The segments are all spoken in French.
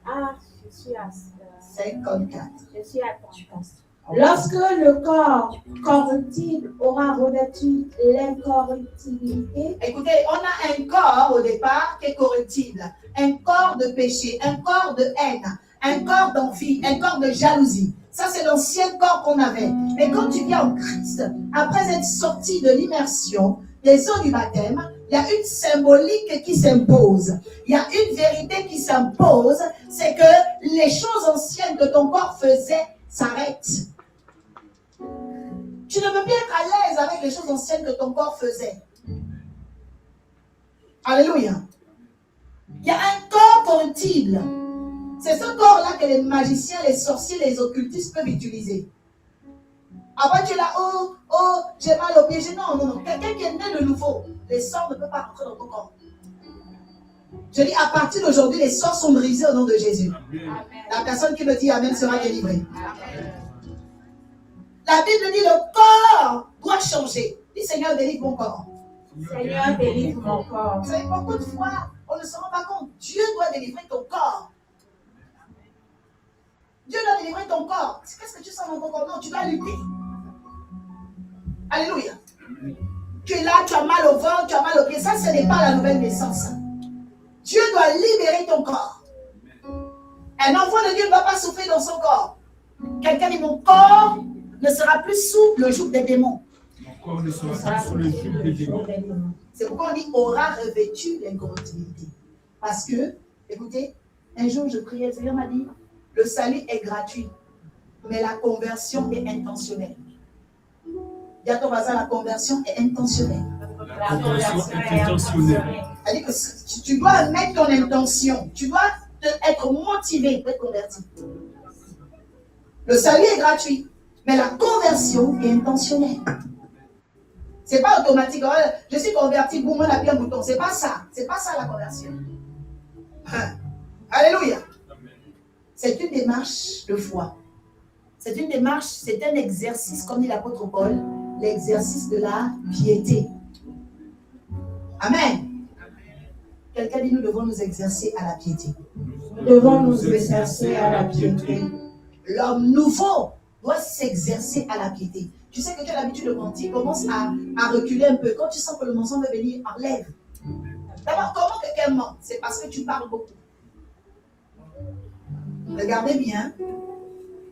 Ah, je suis à 54. Je suis à 34. Lorsque le corps corruptible aura revêtu l'incorruptibilité. Écoutez, on a un corps au départ qui est corruptible. Un corps de péché, un corps de haine, un corps d'envie, un corps de jalousie. Ça, c'est l'ancien corps qu'on avait. Mais quand tu viens en Christ, après être sorti de l'immersion des eaux du baptême, il y a une symbolique qui s'impose. Il y a une vérité qui s'impose. C'est que les choses anciennes que ton corps faisait s'arrêtent. Tu ne peux plus être à l'aise avec les choses anciennes que ton corps faisait. Alléluia. Il y a un corps corruptible. C'est ce corps-là que les magiciens, les sorciers, les occultistes peuvent utiliser. Après, tu es là, oh, j'ai mal au pied. Non. Quelqu'un qui est né de nouveau, les sorts ne peuvent pas rentrer dans ton corps. Je dis, à partir d'aujourd'hui, les sorts sont brisés au nom de Jésus. Amen. La personne qui me dit Amen sera délivrée. Amen. La Bible dit, le corps doit changer. Dis, Seigneur, délivre mon corps. Seigneur, délivre mon corps. Vous savez, beaucoup de fois, on ne se rend pas compte. Dieu doit délivrer ton corps. Dieu doit délivrer ton corps. Qu'est-ce que tu sens dans ton corps? Non, tu dois lutter. Alléluia. Tu es là, tu as mal au ventre, tu as mal au pied. Ça, ce n'est pas la nouvelle naissance. Dieu doit libérer ton corps. Un enfant de Dieu ne va pas souffrir dans son corps. Quelqu'un dit, mon corps ne sera plus sous le joug des démons. Mon corps ne sera plus sous le joug des démons. C'est pourquoi on dit, aura revêtu l'incorruptibilité. Parce que, écoutez, un jour je priais, le Seigneur m'a dit, le salut est gratuit, mais la conversion est intentionnelle. Dis à ton voisin, la conversion est intentionnelle. La conversion est intentionnelle. C'est-à-dire que tu dois mettre ton intention, tu dois être motivé pour être converti. Le salut est gratuit, mais la conversion est intentionnelle. C'est pas automatique. Je suis converti, boum, on appuie un bouton. C'est pas ça. C'est pas ça la conversion. Alléluia. C'est une démarche de foi. C'est une démarche, c'est un exercice, comme dit l'apôtre Paul, l'exercice de la piété. Amen. Quelqu'un dit, nous devons nous exercer à la piété. Nous devons nous exercer à la piété. L'homme nouveau doit s'exercer à la piété. Tu sais que tu as l'habitude de mentir, commence à reculer un peu. Quand tu sens que le mensonge va venir, enlève. D'abord, comment quelqu'un ment? C'est parce que tu parles beaucoup. Regardez bien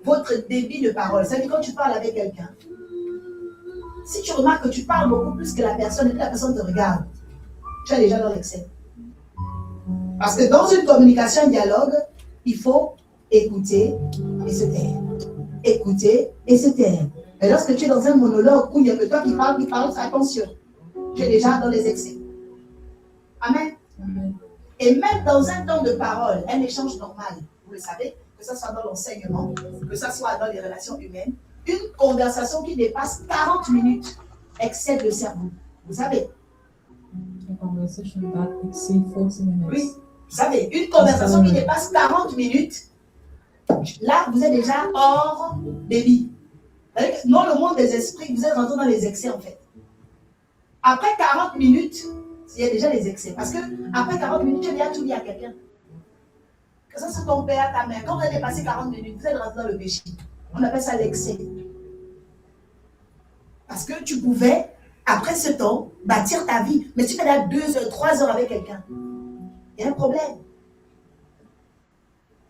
votre débit de parole. C'est-à-dire quand tu parles avec quelqu'un, si tu remarques que tu parles beaucoup plus que la personne et que la personne te regarde, tu es déjà dans l'excès. Parce que dans une communication, un dialogue, il faut écouter et se taire. Écouter et se taire. Mais lorsque tu es dans un monologue où il y a que toi qui parle, attention. Tu es déjà dans les excès. Amen. Amen. Et même dans un temps de parole, un échange normal, vous le savez, que ce soit dans l'enseignement, que ce soit dans les relations humaines, une conversation qui dépasse 40 minutes excède le cerveau. Vous savez? Oui, vous savez, une conversation qui dépasse 40 minutes, là, vous êtes déjà hors débit. Dans le monde des esprits, vous êtes rentré dans les excès en fait. Après 40 minutes, il y a déjà les excès. Parce que après 40 minutes, tu as déjà tout dit à quelqu'un. Que ça soit ton père, ta mère. Quand vous avez dépassé 40 minutes, vous êtes rentré dans le péché. On appelle ça l'excès. Parce que tu pouvais, après ce temps, bâtir ta vie. Mais tu fais là 2 heures, 3 heures avec quelqu'un. Il y a un problème.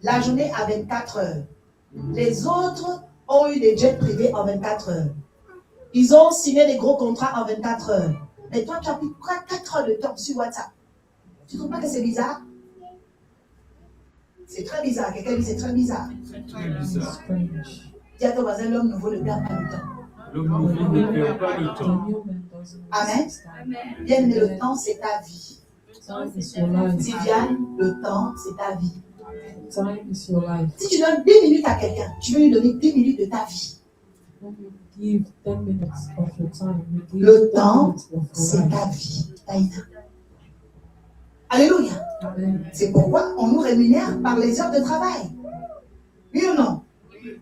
La journée a 24 heures. Les autres ont eu des jets privés en 24 heures. Ils ont signé des gros contrats en 24 heures. Mais toi, tu as pris 4 heures de temps sur WhatsApp. Tu ne trouves pas que c'est bizarre? C'est très bizarre. Quelqu'un dit c'est très bizarre. C'est très bizarre. Dis à ton voisin, l'homme nouveau ne perd pas le temps. L'homme nouveau ne perd pas le temps. Amen. Bien, mais le temps, c'est ta vie. Viviane, le temps, c'est ta vie. Si tu donnes 10 minutes à quelqu'un, tu veux lui donner 10 minutes de ta vie. Le temps, c'est ta vie. Alléluia. C'est pourquoi on nous rémunère par les heures de travail. Oui ou non?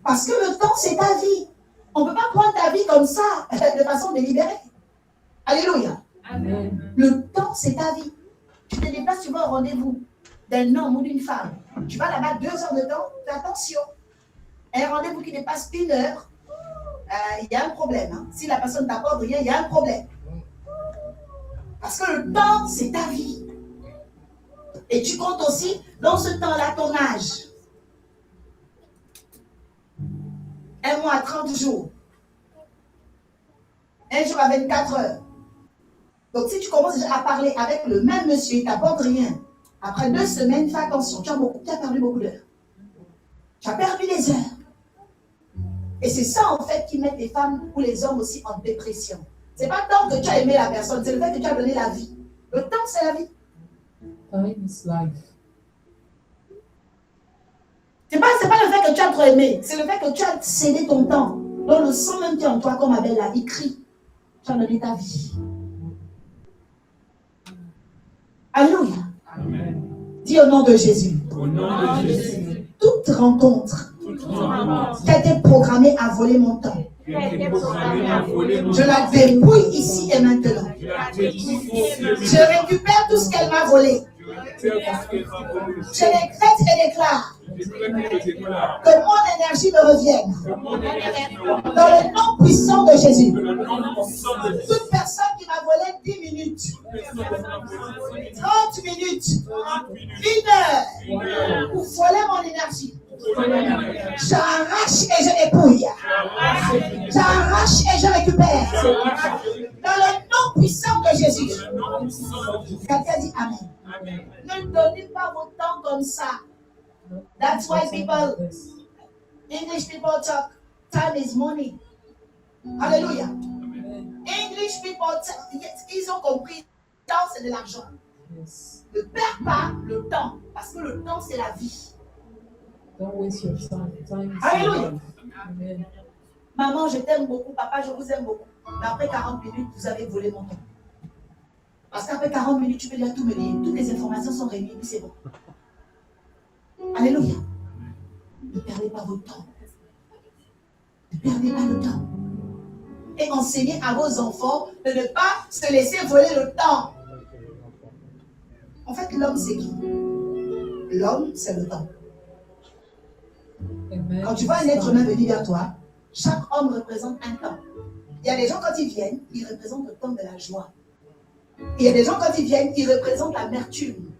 Parce que le temps, c'est ta vie. On ne peut pas prendre ta vie comme ça, de façon délibérée. Alléluia. Amen. Le temps, c'est ta vie. Tu te déplaces, tu vas au rendez-vous. d'un homme ou d'une femme. Tu vas là-bas 2 heures de temps, fais attention. Un rendez-vous qui dépasse 1 heure, il y a un problème. Hein. Si la personne t'apporte rien, il y a un problème. Parce que le temps, c'est ta vie. Et tu comptes aussi, dans ce temps-là, ton âge. 1 mois à 30 jours. 1 jour à 24 heures. Donc, si tu commences déjà à parler avec le même monsieur, il ne t'apporte rien. Après 2 semaines, fais attention. Tu as perdu beaucoup d'heures. Tu as perdu des heures. Et c'est ça, en fait, qui met les femmes ou les hommes aussi en dépression. Ce n'est pas tant que tu as aimé la personne, c'est le fait que tu as donné la vie. Le temps, c'est la vie. Time is life. Ce n'est pas le fait que tu as trop aimé, c'est le fait que tu as cédé ton temps. Dans le sang même qui est en toi, comme Abel l'a écrit, tu as donné ta vie. Alléluia. Amen. Dis au nom de Jésus. Au nom de Jésus. Toute rencontre qui a été programmée à voler mon temps, je la dépouille ici et maintenant. Je récupère tout ce qu'elle m'a volé. Je décrète et déclare que mon énergie me revienne. Dans le nom puissant de Jésus. Toute personne qui m'a volé 10 minutes, 30 minutes, 1 heure, pour voler mon énergie, j'arrache et je dépouille. J'arrache et je récupère. Dans le nom puissant de Jésus. Quelqu'un dit Amen. Ne donnez pas votre temps comme ça. That's why English people talk, time is money. Alléluia. English people, ils ont compris, le temps c'est de l'argent. Ne perds pas le temps, parce que le temps c'est la vie. Don't waste your time. Time is Alléluia. life. Amen. Maman, je t'aime beaucoup, papa, je vous aime beaucoup. Mais après 40 minutes, vous avez volé mon temps. Parce qu'après 40 minutes, tu peux déjà tout mener. Toutes les informations sont réunies, puis c'est bon. Alléluia. Ne perdez pas votre temps. Ne perdez pas le temps. Et enseignez à vos enfants de ne pas se laisser voler le temps. En fait, l'homme, c'est qui? L'homme, c'est le temps. Amen. Quand tu vois un être humain venir vers toi, chaque homme représente un temps. Il y a des gens, quand ils viennent, ils représentent le temps de la joie. Il y a des gens, quand ils viennent, ils représentent l'amertume.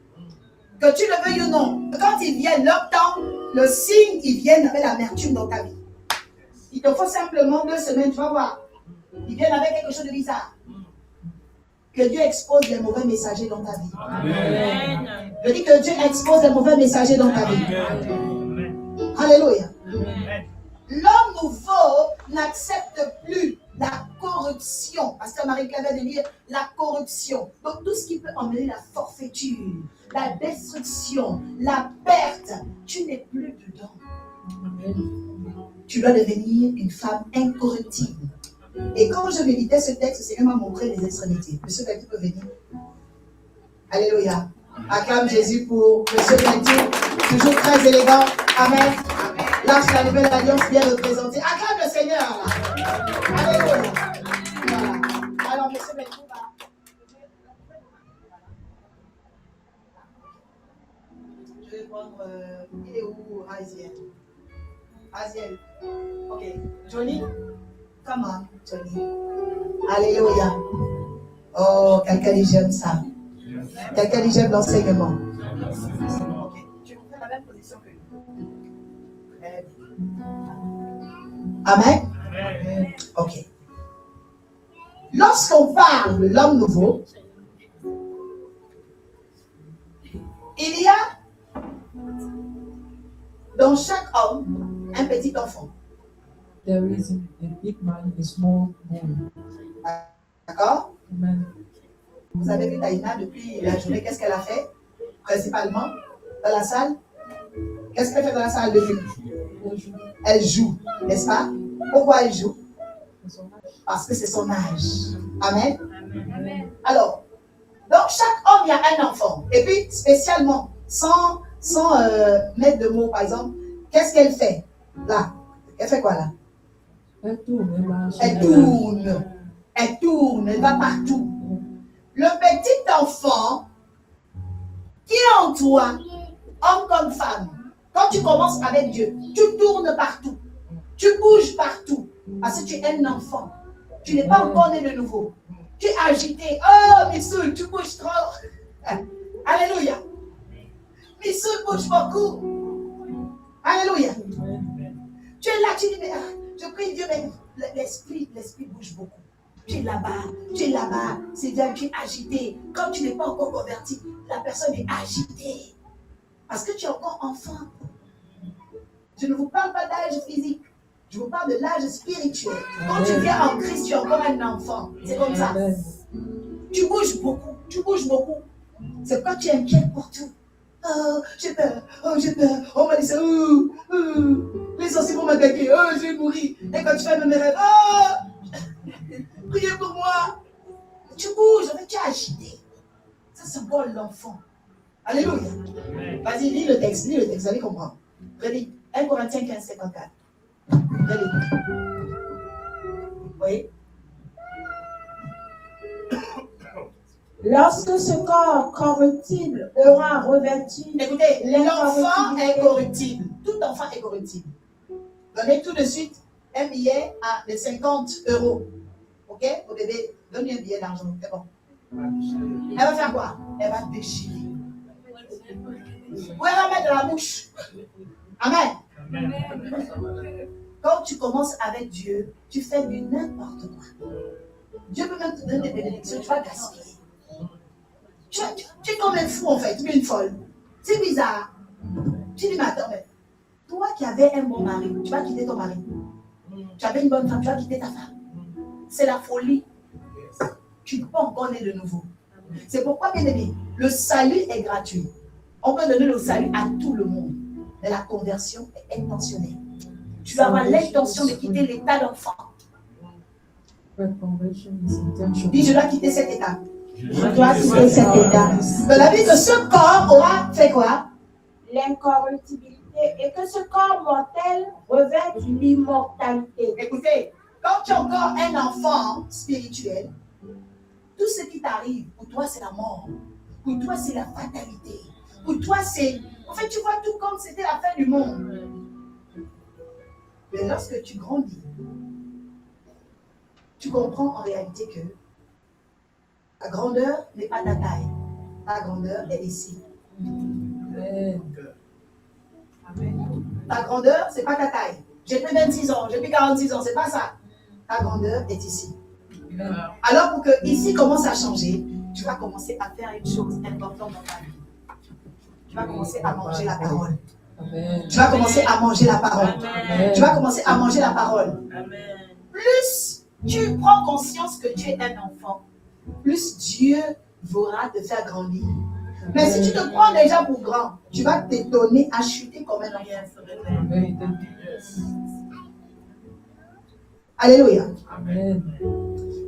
Que tu le veuilles ou non, quand ils viennent, leur temps, le signe, ils viennent avec l'amertume dans ta vie. Il te faut simplement 2 semaines, tu vas voir. Ils viennent avec quelque chose de bizarre. Que Dieu expose les mauvais messagers dans ta vie. Amen. Je dis que Dieu expose les mauvais messagers dans ta vie. Alléluia. L'homme nouveau n'accepte plus la corruption. Pasteur Marie-Claire vient de dire la corruption. Donc tout ce qui peut emmener la forfaiture, la destruction, la perte, tu n'es plus dedans. Tu dois devenir une femme incorruptible. Et quand je méditais ce texte, le Seigneur m'a montré les extrémités. Monsieur Benty peut venir. Alléluia. Acclame Jésus pour Monsieur Benty, toujours très élégant. Amen. Là, c'est la nouvelle alliance bien représentée. Acclame le Seigneur. Là. Alléluia. Voilà. Alors, Monsieur Benty va. Je vais prendre. Il est où, Aziel? Aziel. Ok. Johnny? Come on, Johnny. Alléluia. Oh, quelqu'un dit j'aime ça. Quelqu'un dit j'aime l'enseignement. Ok. Tu fais la même position que lui. Amen. Amen. Ok. Lorsqu'on parle de l'homme nouveau, il y a dans chaque homme un petit enfant. There is a big man, a small boy. D'accord? Amen. Vous avez vu Taïna depuis la journée, qu'est-ce qu'elle a fait? Principalement dans la salle. Qu'est-ce qu'elle fait dans la salle de jeu? Elle joue, n'est-ce pas? Pourquoi elle joue? Parce que c'est son âge. Amen. Amen. Alors, dans chaque homme, il y a un enfant. Et puis, spécialement, sans mettre de mots, par exemple, qu'est-ce qu'elle fait? Là. Elle fait quoi là? Elle tourne. Elle tourne. Elle tourne. Elle va partout. Le petit enfant qui est en toi, homme comme femme. Quand tu commences avec Dieu, tu tournes partout. Tu bouges partout. Parce que tu es un enfant. Tu n'es pas encore né de nouveau. Tu es agité. Oh, Missoul, tu bouges trop. Alléluia. Missoul bouge beaucoup. Alléluia. Tu es là, tu dis, mais je prie Dieu, mais l'esprit bouge beaucoup. Tu es là-bas, c'est bien, tu es agité. Comme tu n'es pas encore converti, la personne est agitée. Parce que tu es encore enfant. Je ne vous parle pas d'âge physique. Je vous parle de l'âge spirituel. Quand tu viens en Christ, tu es encore un enfant. C'est comme ça. Tu bouges beaucoup. C'est quand tu es inquiète pour tout. Oh, j'ai peur. On m'a dit ça. Les sorciers vont m'attaquer. Oh, je vais mourir. Et quand tu fais mes rêves, oh, priez pour moi. Tu bouges, en fait, tu es agité. Ça, c'est encore l'enfant. Alléluia. Vas-y, lis le texte, vous allez comprendre. Relis. 1 Corinthiens 15, 54. Relis. Oui. Lorsque ce corps corruptible aura revêtu. Écoutez, l'enfant est corruptible. Tout enfant est corruptible. Donnez tout de suite un billet de 50 €. Ok? Au bébé, donne-lui un billet d'argent. C'est bon. Elle va faire quoi? Elle va déchirer. Ou elle va mettre dans la bouche. Amen. Quand tu commences avec Dieu, tu fais du n'importe quoi. Dieu peut même te donner des bénédictions, tu vas gaspiller. Tu es comme un fou en fait, tu es une folle. C'est bizarre. Tu dis, mais attends, mais toi qui avais un bon mari, tu vas quitter ton mari. Tu avais une bonne femme, tu vas quitter ta femme. C'est la folie. Tu n'es pas encore né de nouveau. C'est pourquoi, bien aimé, le salut est gratuit. On peut donner le salut à tout le monde. Mais la conversion est intentionnelle. Tu dois avoir l'intention de quitter l'état d'enfant. Dis, je dois quitter cet état. Je dois quitter cet état. Dans la vie de ce corps aura fait quoi? L'incorruptibilité. Et que ce corps mortel revête l'immortalité. Écoutez, quand tu es encore un enfant spirituel, tout ce qui t'arrive, pour toi, c'est la mort. Pour toi, c'est la fatalité. Pour toi, c'est... En fait, tu vois tout comme c'était la fin du monde. Mais lorsque tu grandis, tu comprends en réalité que ta grandeur n'est pas ta taille. Ta grandeur est ici. Ta grandeur, c'est pas ta taille. J'ai plus 26 ans, j'ai plus 46 ans, c'est pas ça. Ta grandeur est ici. Alors pour que ici commence à changer, tu vas commencer à faire une chose importante dans ta vie. Tu vas commencer à manger la parole. Tu vas commencer à manger la parole. Tu vas commencer à manger la parole. Plus tu prends conscience que tu es un enfant, plus Dieu voudra te faire grandir. Mais si tu te prends déjà pour grand, tu vas t'étonner à chuter comme un enfant. Alléluia.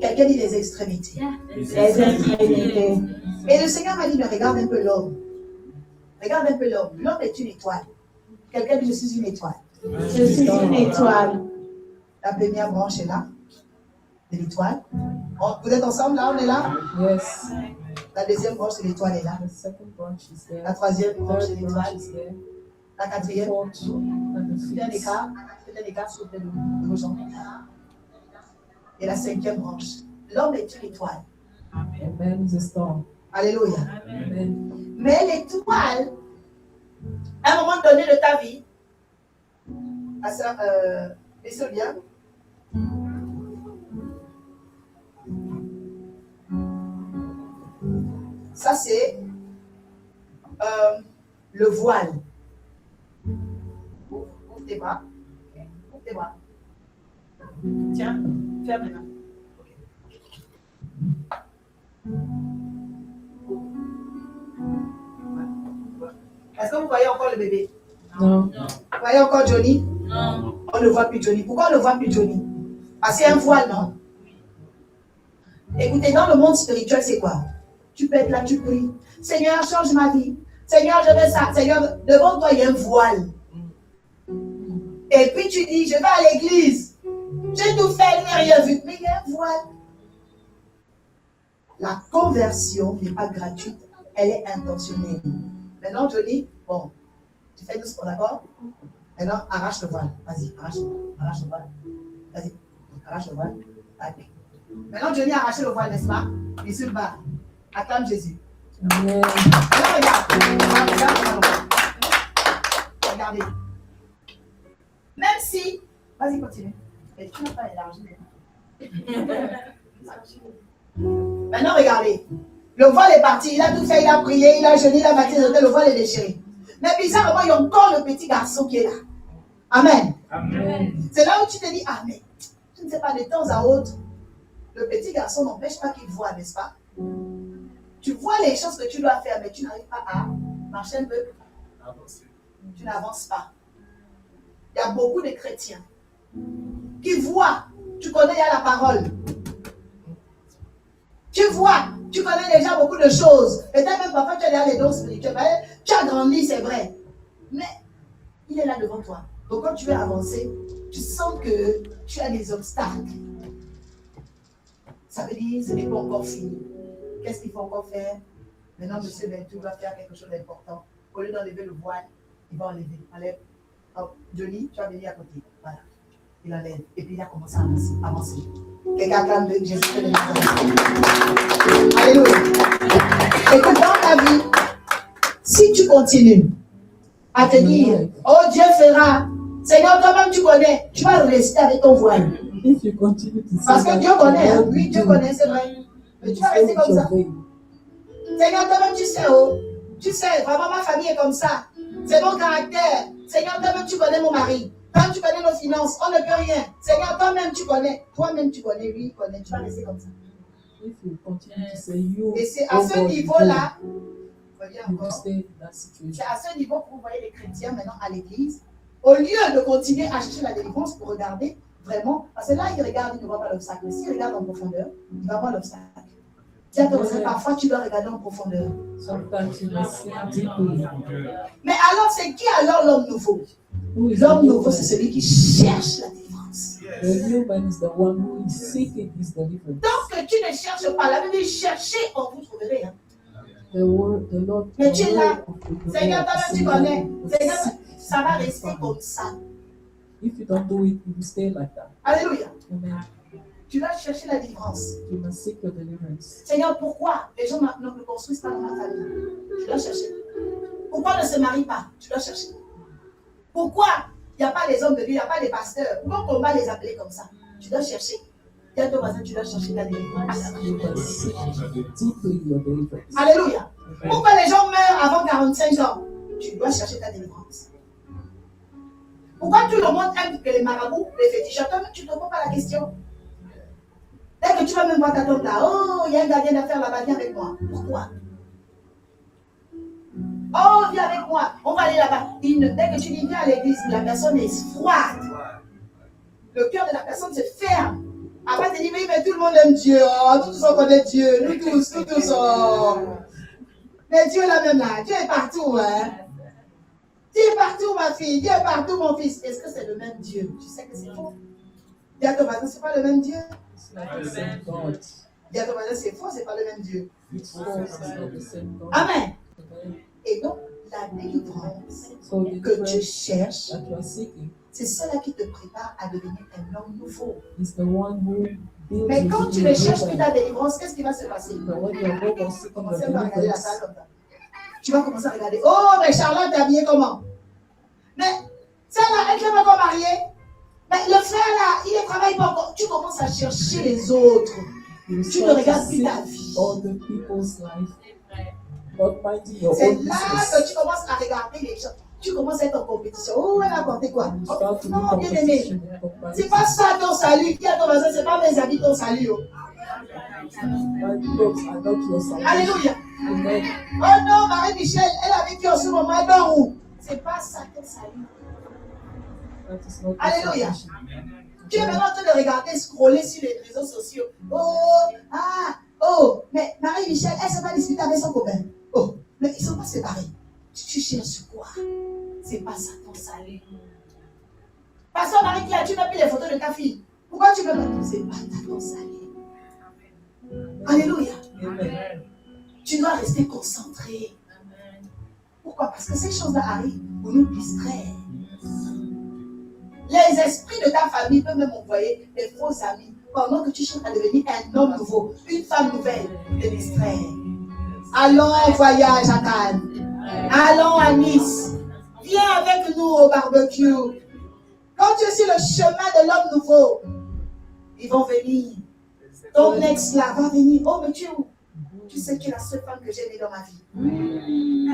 Quelqu'un dit les extrémités. Les extrémités. Et le Seigneur m'a dit, mais regarde un peu l'homme. Regarde un peu l'homme. L'homme est une étoile. Quelqu'un dit, je suis une étoile. Je suis une étoile. La première branche est là, de l'étoile. Vous êtes ensemble là, on est là? Yes. La deuxième branche de l'étoile est là. The second branch is there. La troisième branche de Third l'étoile. branch is there. La The quatrième. fourth and the Faites un fifth. écart. Faites un écart sur vos jambes. Et la cinquième branche. L'homme est une étoile. And man is a star. Alléluia. Amen. Mais l'étoile, à un moment donné de ta vie, laissez bien. Ça, c'est le voile. Ouvre tes bras. Ouvre tes bras. Tiens, ferme les mains. Est-ce que vous voyez encore le bébé? Non. Vous voyez encore Johnny? Non. On ne voit plus Johnny. Pourquoi on ne voit plus Johnny? Parce qu'il y a un voile, non? Écoutez, dans le monde spirituel, c'est quoi? Tu peux être là, tu pries. Seigneur, change ma vie. Seigneur, je veux ça. Seigneur, devant toi, il y a un voile. Et puis tu dis, je vais à l'église. J'ai tout fait, je n'ai rien vu. Mais il y a un voile. La conversion n'est pas gratuite. elle est intentionnelle. Maintenant, Johnny, bon, tu fais doucement, d'accord? Maintenant, arrache le voile. Vas-y, arrache le voile. Vas-y, arrache le voile. Allez. Maintenant, Johnny a arraché le voile, n'est-ce pas? Il se bat. Acclame Jésus. Amen. Maintenant, regarde. Regardez. Même si... Vas-y, continue. Mais tu n'as pas élargi. Maintenant, regardez. Le voile est parti. Il a tout fait. Il a prié. Il a jeûné. Il a baptisé. Le voile est déchiré. Mais bizarrement, il y a encore le petit garçon qui est là. Amen. Amen. C'est là où tu te dis, ah, mais je ne sais pas, de temps à autre, le petit garçon n'empêche pas qu'il voit, n'est-ce pas? Tu vois les choses que tu dois faire, mais tu n'arrives pas à marcher un peu. Tu n'avances pas. Il y a beaucoup de chrétiens qui voient, tu connais, il y a la parole. Tu vois, tu connais déjà beaucoup de choses. Et même parfois, tu as déjà les dons spirituels. Tu as grandi, c'est vrai. Mais il est là devant toi. Donc quand tu veux avancer, tu sens que tu as des obstacles. Ça veut dire que ce n'est pas encore fini. Qu'est-ce qu'il faut encore faire? Maintenant, monsieur Bentou va faire quelque chose d'important. Au lieu d'enlever le voile, il va enlever. Enlève. Oh, Johnny, tu vas venir à côté. Voilà. Il enlève. Et puis il a commencé à avancer. Quelqu'un acclame Jésus de Nazareth. Alléluia. Et que dans ta vie, si tu continues à te dire, oh Dieu fera, Seigneur, toi-même tu connais, tu vas rester avec ton voile. If you continue to Parce say que that, Dieu connaît, hein? God Oui, will Dieu do connaît, c'est vrai. Mais tu vas rester comme ça. Seigneur, toi-même tu sais, oh, tu sais, vraiment ma famille est comme ça. C'est mon caractère. Seigneur, toi-même tu connais mon mari. Toi-même tu connais nos finances. On ne peut rien. Seigneur, toi-même tu connais. Toi-même tu connais, lui il connaît. Tu vas rester comme ça. If you continue to say you, Et c'est à oh ce God, niveau-là, voyez you will encore, stay in that c'est situation. à ce niveau que vous voyez les chrétiens maintenant à l'église, au lieu de continuer à chercher la délivrance pour regarder vraiment, parce que là, il regarde, il ne voit pas l'obstacle. Mais s'il regarde en profondeur, il va voir l'obstacle. Parfois, tu dois regarder en profondeur. Sometimes you must see deeply. Mais alors, c'est qui alors l'homme nouveau? Who is the L'homme new nouveau, c'est man? celui qui cherche la délivrance. The new man is the one who is seeking his deliverance. Tant que tu ne cherches pas, la Bible dit cherchez, on vous trouverez. Hein. The word, the Lord, Mais tu es là. of the Seigneur, Lord toi-même, is tu connais. in Seigneur, the ça va rester comme ça. If you don't do it, you will stay like that. Alléluia. Amen. Tu vas chercher la délivrance. You must seek your deliverance. Seigneur, pourquoi les gens ne construisent pas dans ma famille? Tu dois chercher. Pourquoi on ne se marie pas? Tu dois chercher. Pourquoi il n'y a pas les hommes de Dieu, il n'y a pas les pasteurs? Pourquoi on va les appeler comme ça? Tu dois chercher. Dis à ton voisin, tu dois chercher ta délivrance. You must seek deeply your deliverance. Alléluia. Pourquoi les gens meurent avant 45 ans? Tu dois chercher ta délivrance. Pourquoi tout le monde aime que les marabouts, les fétichateurs, toi-même tu ne te poses pas la question? Dès que tu vas même voir ta tante là, oh, il y a un gardien d'affaires là-bas, viens avec moi. Pourquoi? Oh, viens avec moi, on va aller là-bas. Dès que tu dis viens à l'église, la personne est froide. Le cœur de la personne se ferme. Après, tu dis, mais tout le monde aime Dieu. Oh, nous tous on connaît Dieu. Nous tous. Oh. Mais Dieu là même là, Dieu est partout. Hein? Dieu est partout, ma fille. Dieu est partout, mon fils. Est-ce que c'est le même Dieu? Tu sais que c'est faux. Dis à ton voisin, c'est pas le même Dieu. It's not the same God. Dis à ton voisin, c'est faux, c'est pas le même Dieu. It's false, it's not the same God. Amen. Amen. Et donc, la délivrance So the que tu deliverance cherches, that you are seeking c'est cela qui te prépare à devenir un homme nouveau. is the one who builds Mais you quand to tu be ne a cherches new plus man. ta délivrance, qu'est-ce qui va se passer? But when you are no more seeking your Commencer à regarder la salle deliverance, comme ça. Tu vas commencer à regarder. Oh, mais Charlotte est habillée comment? Mais celle-là, elle ne s'est pas encore mariée. Mais le frère là, il ne travaille pas encore. Tu commences à chercher les autres. you Tu ne start to regardes plus see ta vie. other people's life, not minding your C'est own là business. que tu commences à regarder les gens. Tu commences à être en compétition. Oh, elle a apporté quoi? You start to Non, do bien aimé. competition and C'est comparison. pas ça ton salut. Dis à ton voisin, c'est pas mes habits ton salut. Oh. My clothes are not your salvation. Alléluia. Amen. Oh non, Marie-Michel, elle a vécu en ce moment. Elle dort où? C'est pas ça ton salut. That is not your Alléluia. salvation. Tu es maintenant en train de regarder, scroller sur les réseaux sociaux. Oh, mais Marie-Michel, elle s'est pas disputée avec son copain. Oh, mais ils ne sont pas séparés. Tu cherches quoi? C'est pas ça ton salut. Pasteur Marie-Claire, tu n'as plus les photos de ta fille. Pourquoi tu veux pas? C'est pas ton salut. Alléluia. Amen. Tu dois rester concentré. Pourquoi? Parce que ces choses-là arrivent pour nous distraire. Les esprits de ta famille peuvent même envoyer des faux amis pendant que tu cherches à devenir un homme nouveau, une femme nouvelle, te distraire. Allons en voyage à Cannes. Allons à Nice. Viens avec nous au barbecue. Quand tu es sur le chemin de l'homme nouveau, ils vont venir. Ton ex là va venir. Oh, mais tu es où? Tu sais que tu es la seule femme que j'ai aimée dans ma vie.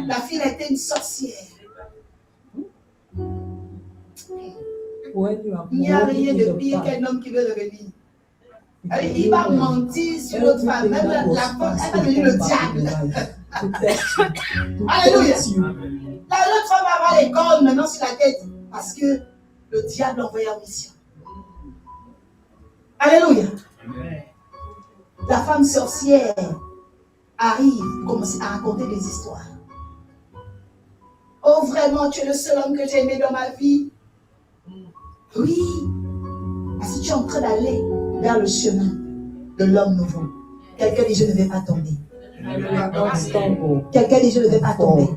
La fille était une sorcière. Il n'y a rien de pire qu'un homme qui veut revenir. Il va mentir sur l'autre femme. Même la femme, elle va devenir le diable. Alléluia. L'autre femme va avoir les cornes maintenant sur la tête. Parce que le diable l'a envoyé en mission. Alléluia. La femme sorcière arrive, commence à raconter des histoires. Oh, vraiment, tu es le seul homme que j'ai aimé dans ma vie. Oui, parce que tu es en train d'aller vers le chemin de l'homme nouveau. Quelqu'un dit, je ne vais pas tomber. Quelqu'un dit, je ne vais pas tomber.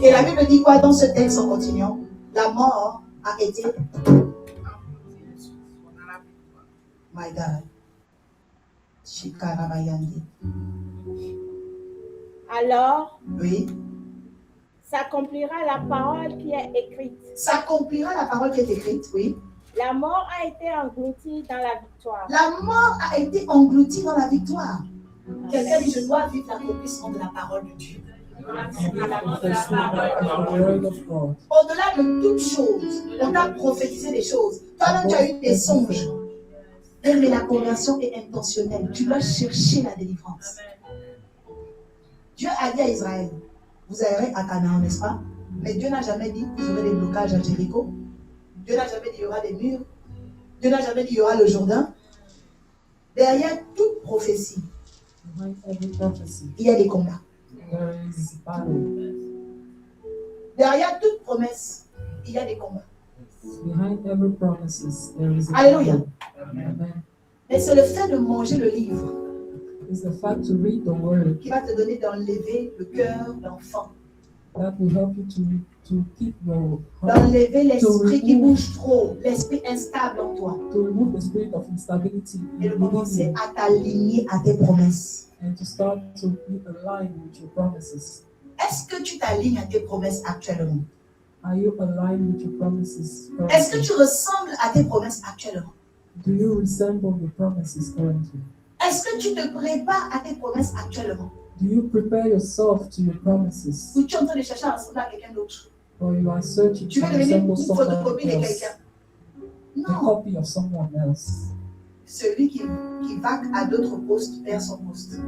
Et la Bible dit quoi dans ce texte en continuant? La mort a été... My God. Shikarabayandi. Alors, Oui. s'accomplira la parole qui est écrite. S'accomplira la parole qui est écrite, oui. La mort a été engloutie dans la victoire. La mort a été engloutie dans la victoire. Quelqu'un dit, je dois vivre l'accomplissement de la parole de Dieu. Au-delà de toute chose, on t'a prophétisé des choses. Toi-même, tu as eu des songes. Mais la conversion est intentionnelle. Tu dois chercher la délivrance. Dieu a dit à Israël, vous irez à Canaan, n'est-ce pas? Mais Dieu n'a jamais dit que vous aurez des blocages à Jéricho. Dieu n'a jamais dit qu'il y aura des murs. Dieu n'a jamais dit qu'il y aura le Jourdain. Derrière toute prophétie, il y a des combats. Derrière toute promesse, il y a des combats. Alléluia. Mais c'est le fait de manger le livre qui va te donner d'enlever le cœur d'enfant. D'enlever l'esprit qui bouge trop, l'esprit instable en toi. Et de commencer à t'aligner à tes promesses. Est-ce que tu t'alignes à tes promesses actuellement? Est-ce que tu ressembles à tes promesses actuellement? Est-ce que tu te prépares à tes promesses actuellement? Do you prepare yourself to your promises? Ou tu es en train de chercher à ressembler à quelqu'un d'autre? Or you are searching Tu to veux devenir une resemble someone photocopie de else? quelqu'un? A Non. copy of someone else. Celui qui vague à d'autres postes perd son poste.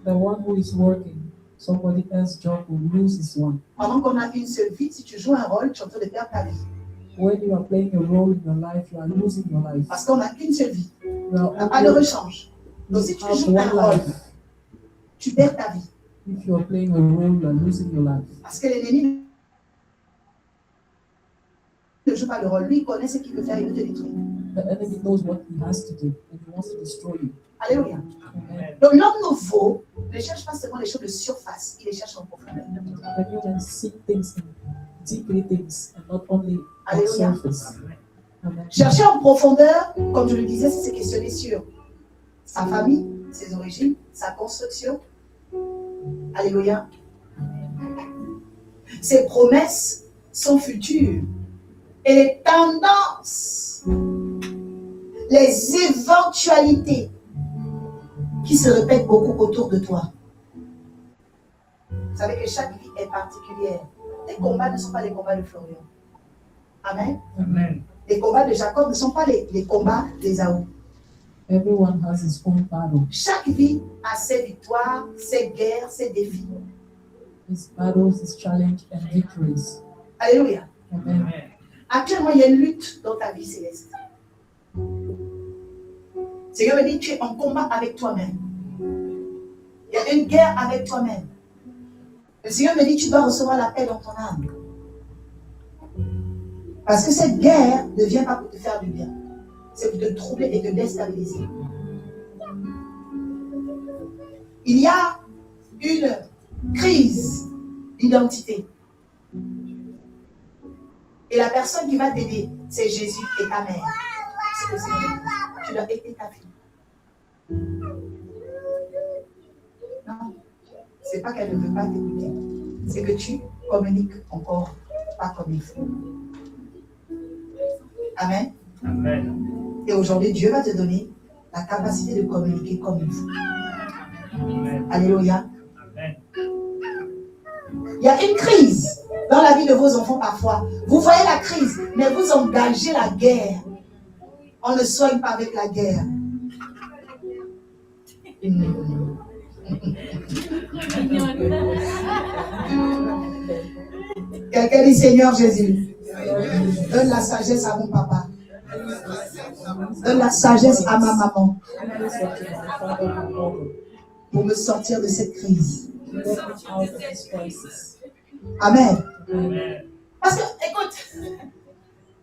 The one who is working somebody else's job will lose his one. Pendant qu'on a une seule vie, si tu joues un rôle, tu es en train de perdre ta vie. When you are playing a role in your life, you are losing your life. Parce qu'on n'a qu'une seule vie. You are Il n'y a pas de only, rechange. Donc si tu have joues un one rôle, life. tu perds ta vie. If you are playing a role, you are losing your life. Parce que l'ennemi ne joue pas le rôle. Lui, il connaît ce qu'il veut faire, il veut te détruire. The enemy knows what he has to do, and he wants to destroy you. Alléluia. Amen. Donc l'homme nouveau ne cherche pas seulement les choses de surface, il les cherche en profondeur. And you can seek things in deeply things, and not only on Alléluia. surface. Amen. Chercher en profondeur, comme je le disais, c'est se questionner sur sa famille, ses origines, sa construction. Alléluia. Ses promesses, son futur. Et les tendances, les éventualités qui se répètent beaucoup autour de toi. Vous savez que chaque vie est particulière. Les combats ne sont pas les combats de Florian. Amen. Amen. Les combats de Jacob ne sont pas les combats d'Ésaü. Everyone has his own battle. Chaque vie a ses victoires, ses guerres, ses défis. His battles, his challenges, and victories. Alléluia. Amen. Amen. Actuellement, il y a une lutte dans ta vie céleste. Seigneur me dit, tu es en combat avec toi-même. Il y a une guerre avec toi-même. Le Seigneur me dit, tu dois recevoir la paix dans ton âme. Parce que cette guerre ne vient pas pour te faire du bien. C'est pour te troubler et te déstabiliser. Il y a une crise d'identité. Et la personne qui va t'aider, c'est Jésus et ta mère. C'est le Seigneur. Tu dois aider ta fille. Non, c'est pas qu'elle ne veut pas t'écouter. C'est que tu communiques encore pas comme il faut. Amen. Amen. Et aujourd'hui, Dieu va te donner la capacité de communiquer comme il faut. Amen. Alléluia. Amen. Il y a une crise dans la vie de vos enfants parfois. Vous voyez la crise, mais vous engagez la guerre. On ne soigne pas avec la guerre. Quelqu'un dit Seigneur Jésus, donne la sagesse à mon papa. Donne la sagesse à ma maman pour me sortir de cette crise. Amen. Amen. Parce que, écoute,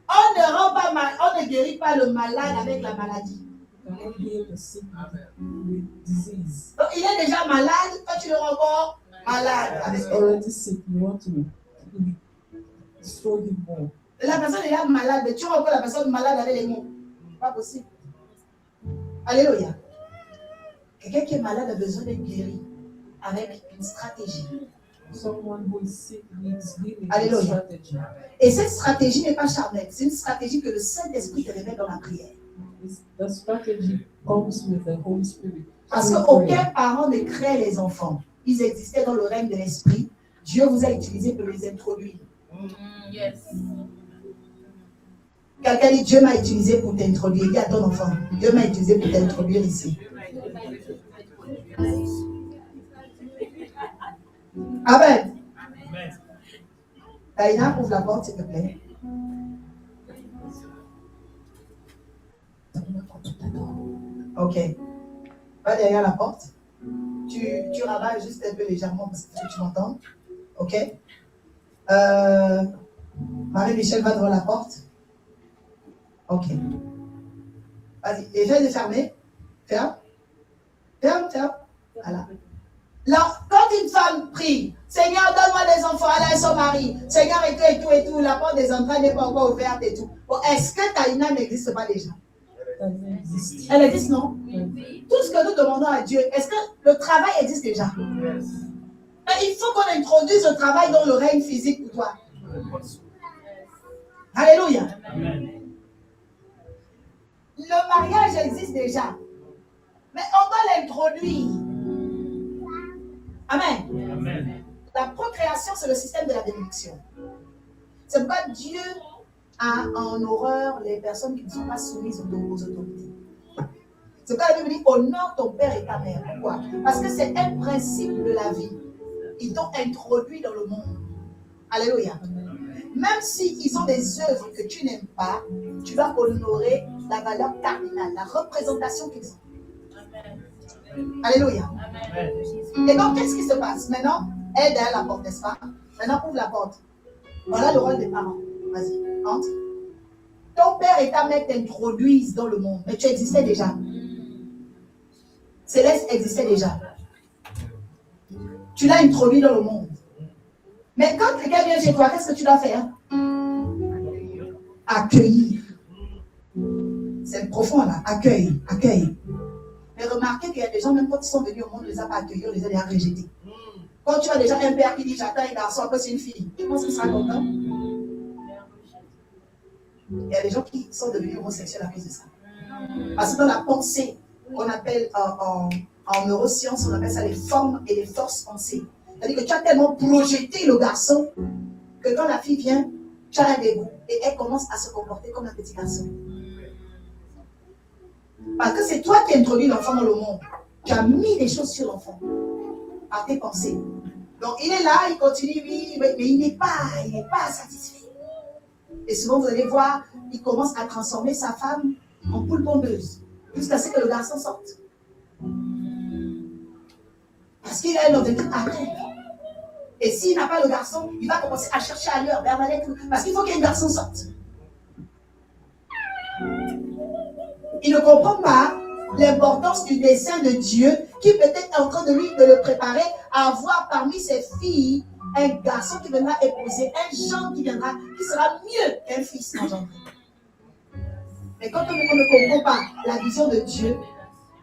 on ne rend pas mal, on ne guérit pas le malade avec la maladie. Donc, il est déjà malade, toi tu le rends encore malade. La personne est là malade, mais tu rends encore la personne malade avec les mots. Pas possible. Alléluia. Quelqu'un qui est malade a besoin d'être guéri avec une stratégie. Alléluia. Et cette stratégie n'est pas charnelle, c'est une stratégie que le Saint-Esprit te révèle dans la prière. Parce qu'aucun parent ne crée les enfants. Ils existaient dans le règne de l'Esprit. Dieu vous a utilisé pour les introduire. Yes. Quelqu'un dit Dieu m'a utilisé pour t'introduire. Dis à ton enfant, Dieu m'a utilisé pour t'introduire ici. Amen. Amen. Taïna, ouvre la porte, s'il te plaît. Ok. Va derrière la porte. Tu rabats juste un peu légèrement parce que tu m'entends. Ok. Marie-Michel va devant la porte. Ok. Vas-y. Et viens de fermer. Ferme. Ferme, ferme. Voilà. Alors, quand une femme prie, Seigneur, donne-moi des enfants, elle a son mari, Seigneur, et tout, la porte des entrées n'est pas encore ouverte et tout. Bon, est-ce que Taïna n'existe pas déjà? Elle existe, non? Tout ce que nous demandons à Dieu, est-ce que le travail existe déjà? Mais il faut qu'on introduise le travail dans le règne physique pour toi. Alléluia. Amen. Le mariage existe déjà. Mais on doit l'introduire. Amen. Amen. La procréation, c'est le système de la bénédiction. C'est pourquoi Dieu a en horreur les personnes qui ne sont pas soumises aux autorités. C'est pourquoi la Bible dit honore ton père et ta mère. Pourquoi? Parce que c'est un principe de la vie. Ils t'ont introduit dans le monde. Alléluia. Même s'ils ont des œuvres que tu n'aimes pas, tu vas honorer la valeur cardinale, la représentation qu'ils ont. Alléluia. Amen. Et donc, qu'est-ce qui se passe? Maintenant, elle est derrière la porte, n'est-ce pas? Maintenant, ouvre la porte. Voilà le rôle des parents. Vas-y, entre. Ton père et ta mère t'introduisent dans le monde, mais tu existais déjà. Céleste existait déjà. Tu l'as introduit dans le monde. Mais quand quelqu'un vient chez toi, qu'est-ce que tu dois faire? Accueillir. C'est profond là. Accueil, accueil. Mais remarquez qu'il y a des gens, même quand ils sont venus au monde, on ne les a pas accueillis, on les a déjà rejetés. Quand tu as déjà un père qui dit j'attends un garçon, après c'est une fille, tu penses qu'il sera content? Il y a des gens qui sont devenus homosexuels à cause de ça. Parce que dans la pensée, qu'on appelle en neurosciences, on appelle ça les formes et les forces pensées. C'est-à-dire que tu as tellement projeté le garçon que quand la fille vient, tu as un dégoût et elle commence à se comporter comme un petit garçon. Parce que c'est toi qui as introduit l'enfant dans le monde. Tu as mis des choses sur l'enfant par tes pensées. Donc il est là, il continue, mais il n'est pas satisfait. Et souvent vous allez voir, il commence à transformer sa femme en poule pondeuse jusqu'à ce que le garçon sorte. Parce qu'il a un objectif à atteindre. Et s'il n'a pas le garçon, il va commencer à chercher ailleurs, parce qu'il faut qu'un garçon sorte. Il ne comprend pas l'importance du dessein de Dieu qui peut-être est en train de le préparer avoir parmi ses filles un garçon qui viendra épouser, un genre qui viendra, qui sera mieux qu'un fils engendré. Mais quand on ne comprend pas la vision de Dieu,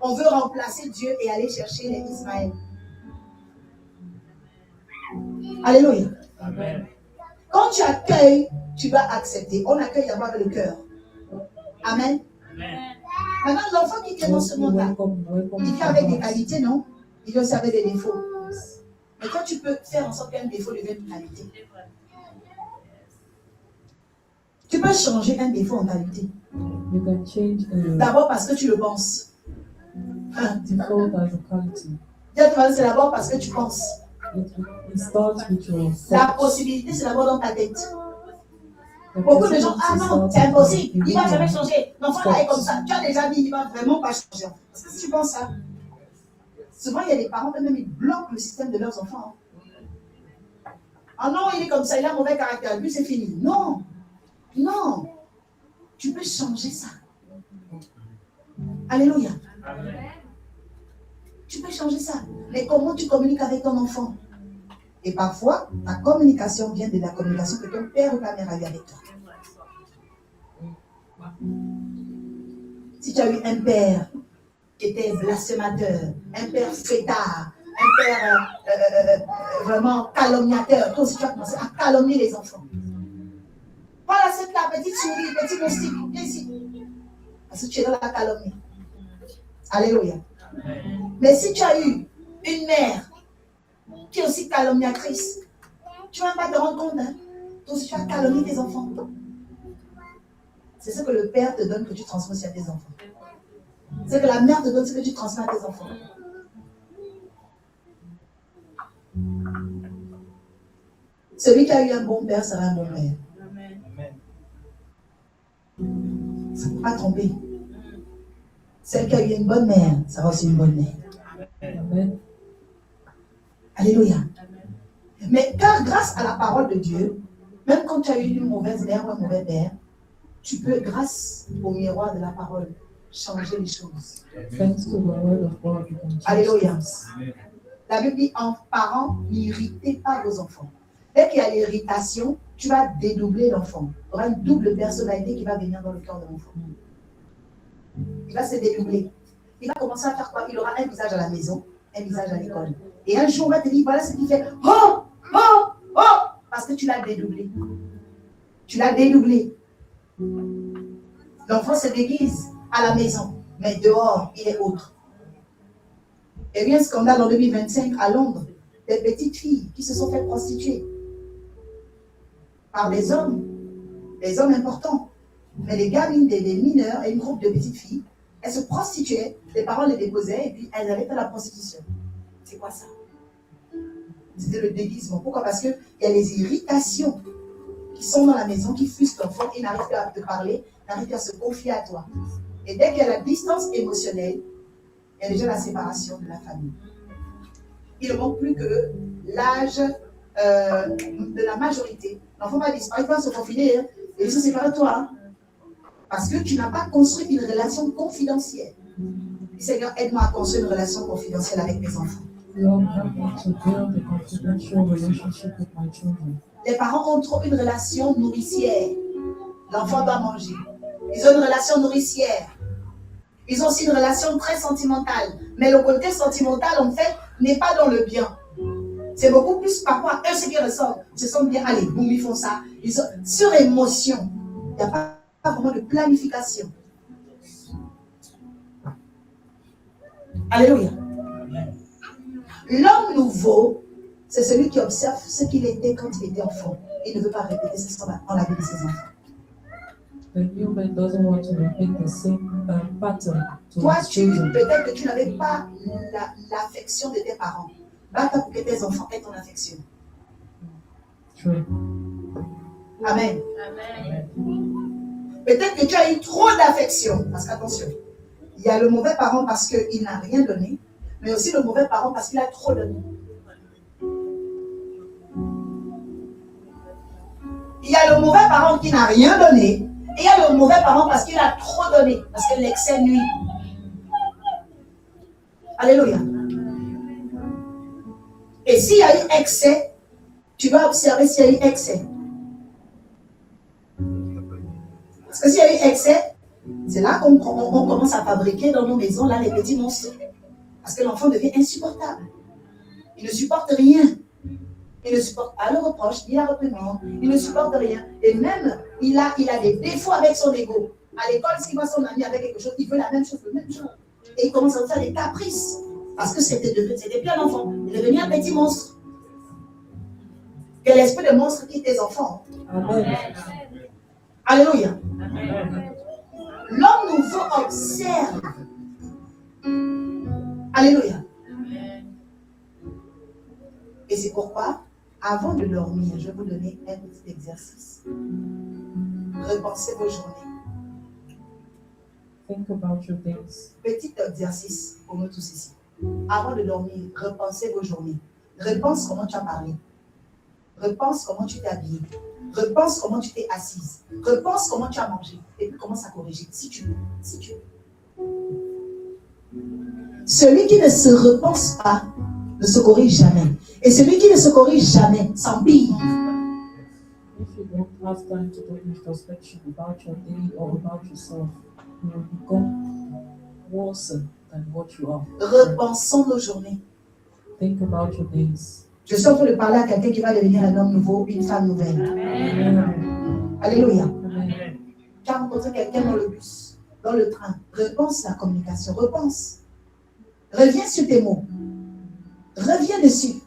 on veut remplacer Dieu et aller chercher les Ismaël. Alléluia. Amen. Quand tu accueilles, tu vas accepter. On accueille d'abord avec le cœur. Amen. Amen. Maintenant, l'enfant qui vient dans ce monde-là, il vient avec des qualités, non? Il vient aussi avec des défauts. Mais toi, tu peux faire en sorte qu'un défaut devienne une qualité. Tu peux changer un défaut en qualité. You can change D'abord parce que tu le penses. default as a quality. C'est d'abord parce que tu penses. It starts with your La thoughts. possibilité, c'est d'abord dans ta tête. The Beaucoup de gens, ah possibility non, starts c'est with impossible, il your va jamais vision. changer. L'enfant là est comme ça. Tu as déjà dit, il va vraiment pas changer. Parce que si tu penses ça, souvent il y a des parents, même ils bloquent le système de leurs enfants. Ah non, il est comme ça, il a un mauvais caractère, lui c'est fini. Non, non, tu peux changer ça. Alléluia. Amen. Tu peux changer ça. Mais comment tu communiques avec ton enfant? Et parfois, ta communication vient de la communication que ton père ou ta mère a eu avec toi. Si tu as eu un père qui était blasphémateur, un père fêtard, un père vraiment calomniateur, toi aussi tu as commencé à calomnier les enfants. Voilà, c'est la petite souris, petit moustique, viens ici. Parce que tu es dans la calomnie. Alléluia. Mais si tu as eu une mère qui est aussi calomniatrice, tu ne vas pas te rendre compte. Hein? Toi aussi, tu as calomnié tes enfants. C'est ce que le père te donne que tu transmets aussi à tes enfants. C'est ce que la mère te donne, ce que tu transmets à tes enfants. Celui qui a eu un bon père sera un bon père. Amen. Ça ne peut pas tromper. Celle qui a eu une bonne mère sera aussi une bonne mère. Amen. Alléluia. Mais car grâce à la parole de Dieu, même quand tu as eu une mauvaise mère ou un mauvais père, tu peux, grâce au miroir de la parole, changer les choses. Thanks to the word of God, you can change Alléluia. things. La Bible dit, en parents, n'irritez pas vos enfants. Dès qu'il y a l'irritation, tu vas dédoubler l'enfant. Il y aura une double personnalité qui va venir dans le cœur de l'enfant. Il va se dédoubler. Il va commencer à faire quoi? Il aura un visage à la maison, un visage à l'école. Et un jour, on va te dire, voilà ce qu'il fait. Oh, oh, oh, parce que tu l'as dédoublé. Tu l'as dédoublé. L'enfant se déguise à la maison, mais dehors, il est autre. Il y a eu un scandale en 2025 à Londres, des petites filles qui se sont fait prostituer par des hommes importants. Mais les gamines, des mineurs et une groupe de petites filles, elles se prostituaient, les parents les déposaient et puis elles allaient faire la prostitution. C'est quoi ça? C'était le déguisement. Pourquoi? Parce qu'il y a les irritations qui sont dans la maison, qui frustrent l'enfant, il n'arrive pas à te parler, n'arrive pas à se confier à toi. Et dès qu'il y a la distance émotionnelle, il y a déjà la séparation de la famille. Il ne manque plus que l'âge de la majorité. L'enfant va disparaître, il va se confiner, hein, et il se sépare de toi. Hein, parce que tu n'as pas construit une relation confidentielle. Seigneur, aide-moi à construire une relation confidentielle avec mes enfants. Lord, help me to build a confidential relationship with my children. Les parents ont trop une relation nourricière. L'enfant doit manger. Ils ont une relation nourricière. Ils ont aussi une relation très sentimentale. Mais le côté sentimental, en fait, n'est pas dans le bien. C'est beaucoup plus par rapport à eux, ce qui ressortent. Ils se sentent bien, allez, boum, ils font ça. Ils sont sur émotion. Il n'y a pas vraiment de planification. Alléluia. L'homme nouveau, c'est celui qui observe ce qu'il était quand il était enfant. Il ne veut pas répéter ce qu'on a vu de ses enfants. The new man doesn't want to repeat the same pattern to Toi, his children. peut-être que tu n'avais pas l'affection de tes parents. Va-t'en pour que tes enfants aient ton affection. True. Amen. Amen. Peut-être que tu as eu trop d'affection. Parce qu'attention, il y a le mauvais parent parce qu'il n'a rien donné, mais aussi le mauvais parent parce qu'il a trop donné. Il y a le mauvais parent qui n'a rien donné, et il y a le mauvais parent parce qu'il a trop donné, parce que l'excès nuit. Alléluia. Et s'il y a eu excès, tu vas observer s'il y a eu excès. Parce que s'il y a eu excès, c'est là qu'on commence à fabriquer dans nos maisons là, les petits monstres. Parce que l'enfant devient insupportable. Il ne supporte rien. Il ne supporte pas le reproche, ni la réprimande. Il ne supporte rien. Et même, il a des défauts avec son ego. À l'école, s'il voit son ami avec quelque chose, il veut la même chose, le même chose. Et il commence à faire des caprices. Parce que c'était plus un enfant. Il est devenu un petit monstre. Que l'esprit de monstre quitte tes enfants. Amen. Alléluia. Amen. L'homme nouveau observe. Alléluia. Et c'est pourquoi, avant de dormir, je vais vous donner un petit exercice. Repensez vos journées. Think about your days. Petit exercice pour nous tous ici. Avant de dormir, repensez vos journées. Repense comment tu as parlé. Repense comment tu t'es habillé. Repense comment tu t'es assise. Repense comment tu as mangé. Et puis commence à corriger, si tu veux. Si tu veux. Celui qui ne se repense pas ne se corrige jamais. Et celui qui ne se corrige jamais s'empire. If you don't have time to do introspection about your day or about yourself, you will become worse than what you are. Repensons nos journées. Think about your days. Je suis en train de parler à quelqu'un qui va devenir un homme nouveau, une femme nouvelle. Amen. Alléluia. Amen. Tu as rencontré quelqu'un dans le bus, dans le train. Repense la communication. Repense. Reviens sur tes mots. Reviens dessus.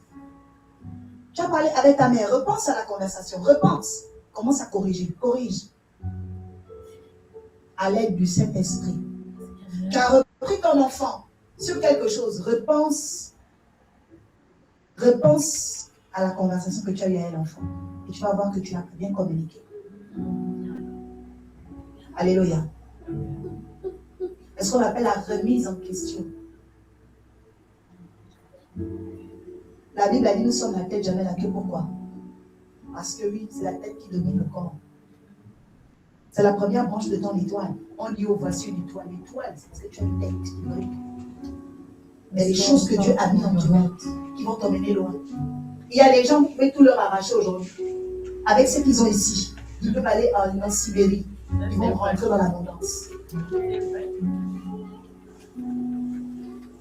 Tu as parlé avec ta mère. Repense à la conversation. Repense. Commence à corriger. Corrige. À l'aide du Saint-Esprit. Tu as repris ton enfant sur quelque chose. Repense. Repense à la conversation que tu as eue avec l'enfant. Et tu vas voir que tu as bien communiqué. Alléluia. C'est ce qu'on appelle la remise en question. La Bible a dit nous sommes la tête, jamais la queue. Pourquoi? Parce que oui, c'est la tête qui domine le corps. C'est la première branche de ton étoile. On dit, oh, voici une étoile. L'étoile, c'est parce que tu as une tête théorique. Il y a des choses que Dieu a mis en toi qui vont t'emmener loin. Il y a des gens qui peuvent tout leur arracher aujourd'hui. Avec ce qu'ils ont ici, ils peuvent aller en Sibérie. Ils vont rentrer dans l'abondance.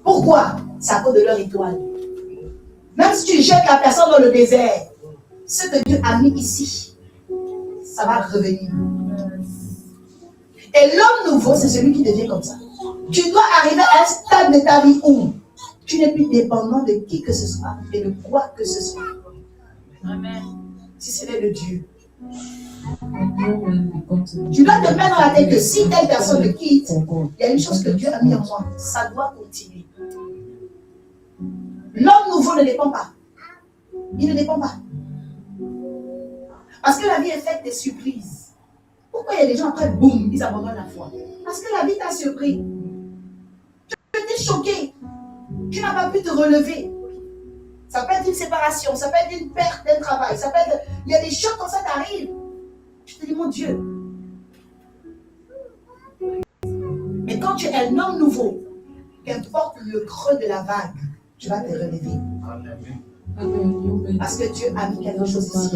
Pourquoi? C'est à cause de leur étoile. Même si tu jettes la personne dans le désert, ce que Dieu a mis ici, ça va revenir. Et l'homme nouveau, c'est celui qui devient comme ça. Tu dois arriver à un stade de ta vie où tu n'es plus dépendant de qui que ce soit et de quoi que ce soit. Amen. Si ce n'est de Dieu. Tu Tu dois te mettre dans la tête que si telle personne te quitte, il y a une chose que Dieu a mis en moi. Ça doit continuer. L'homme nouveau ne dépend pas. Il ne dépend pas. Parce que la vie est faite des surprises. Pourquoi il y a des gens après, boum, ils abandonnent la foi? Parce que la vie t'a surpris. Tu étais choqué. Tu n'as pas pu te relever. Ça peut être une séparation, ça peut être une perte d'un travail, ça peut être... Il y a des choses comme ça qui arrivent. Je te dis, mon Dieu. Mais quand tu es un homme nouveau, qu'importe le creux de la vague, tu vas te relever. Parce que Dieu a mis quelque chose ici.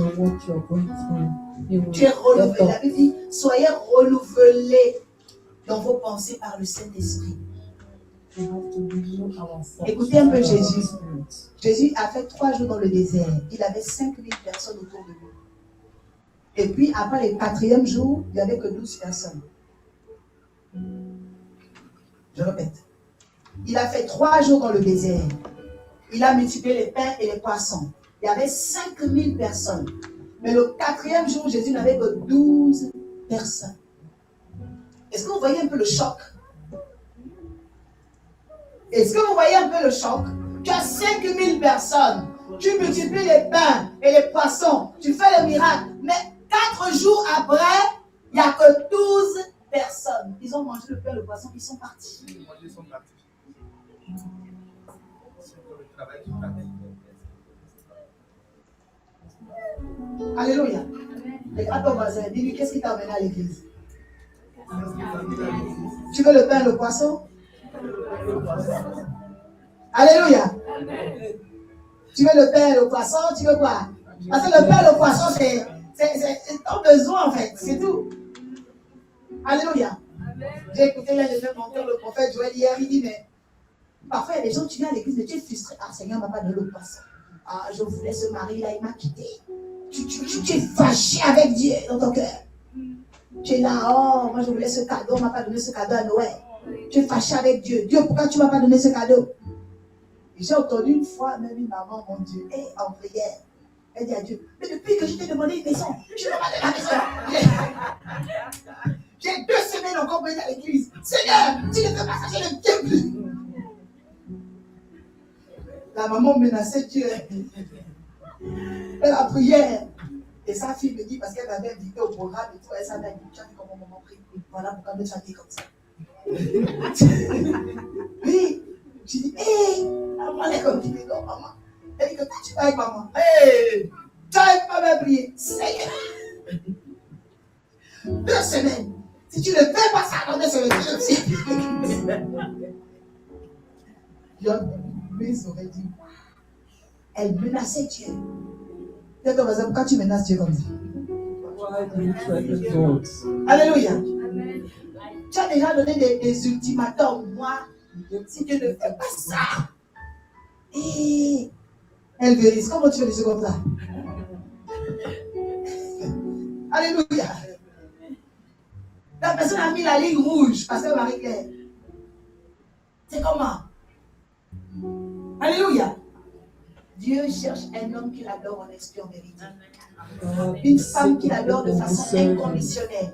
Tu es renouvelé. La Bible dit, soyez renouvelés dans vos pensées par le Saint-Esprit. Écoutez un peu Jésus. Jésus a fait 3 jours dans le désert. Il avait 5000 personnes autour de lui. Et puis, après le 4e jour, il n'y avait que 12 personnes. Je répète. Il a fait 3 jours dans le désert. Il a multiplié les pains et les poissons. Il y avait 5000 personnes. Mais le 4e jour, Jésus n'avait que 12 personnes. Est-ce que vous voyez un peu le choc? Est-ce que vous voyez un peu le choc? Tu as 5000 personnes. Tu multiplies les pains et les poissons. Tu fais le miracle. Mais 4 jours après, il n'y a que 12 personnes. Ils ont mangé le pain et le poisson. Ils sont partis. Alléluia. Regarde ton voisin. Dis-lui, qu'est-ce qui t'a amené à l'église? Tu veux le pain et le poisson? Alléluia. Tu veux le pain, le poisson, tu veux quoi? Parce que le pain, le poisson, c'est ton besoin en fait, c'est tout. Alléluia. J'ai écouté l'un de mes mentors, le prophète Joël, hier, il dit, mais parfois il y a des gens, tu viens à l'église et tu es frustré. Ah Seigneur, m'a pas donné le poisson. Ah, je voulais ce mari là, il m'a quitté. Tu es fâché avec Dieu dans ton cœur. Tu es là, oh, moi je voulais ce cadeau, on ne m'a pas donné ce cadeau à Noël. Tu es fâché avec Dieu. Dieu, pourquoi tu ne m'as pas donné ce cadeau? Et j'ai entendu une fois, même une maman, mon Dieu, en prière. Elle dit à Dieu, mais depuis que je t'ai demandé une maison, tu ne m'as pas donné la maison. J'ai 2 semaines encore pour aller à l'église. Seigneur, tu ne fais pas ça, je ne tiens plus. La maman menaçait Dieu. Elle a prière. Et sa fille me dit, parce qu'elle m'avait invité au programme et tout, elle s'avait dit, tu as vu comment maman prie? Voilà pourquoi me chanter comme ça. Oui. Je dis, maman, elle est comme tu dis, non, maman. Elle dit que quand tu vas avec maman, tu n'arrives pas à prier. Seigneur. 2 semaines. Si tu ne fais pas ça dans 2 semaines, tu aussi. Mes oreilles dit, elle menaçait Dieu. Pourquoi tu menaces Dieu comme ça? Alléluia. Tu as déjà donné des ultimatums. Moi, si Dieu ne fait pas ça, elle vérifie. Comment tu veux dire comme ça? Alléluia. La personne a mis la ligne rouge parce que Marie-Claire. C'est comment? Alléluia. Dieu cherche un homme qui l'adore en esprit, en vérité. Une femme qui l'adore de façon inconditionnelle.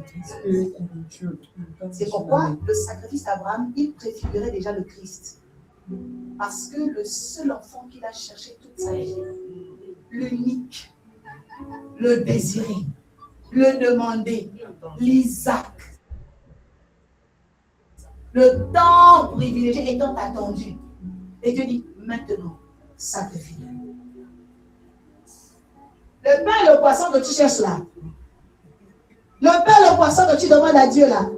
C'est pourquoi le sacrifice d'Abraham, il préfigurait déjà le Christ. Parce que le seul enfant qu'il a cherché toute sa vie, l'unique, le désiré, le demandé, l'Isaac, le temps privilégié étant attendu. Et Dieu dit, maintenant, sacrifie-le. Le pain et le poisson que tu cherches là, le pain et le poisson que tu demandes à Dieu là,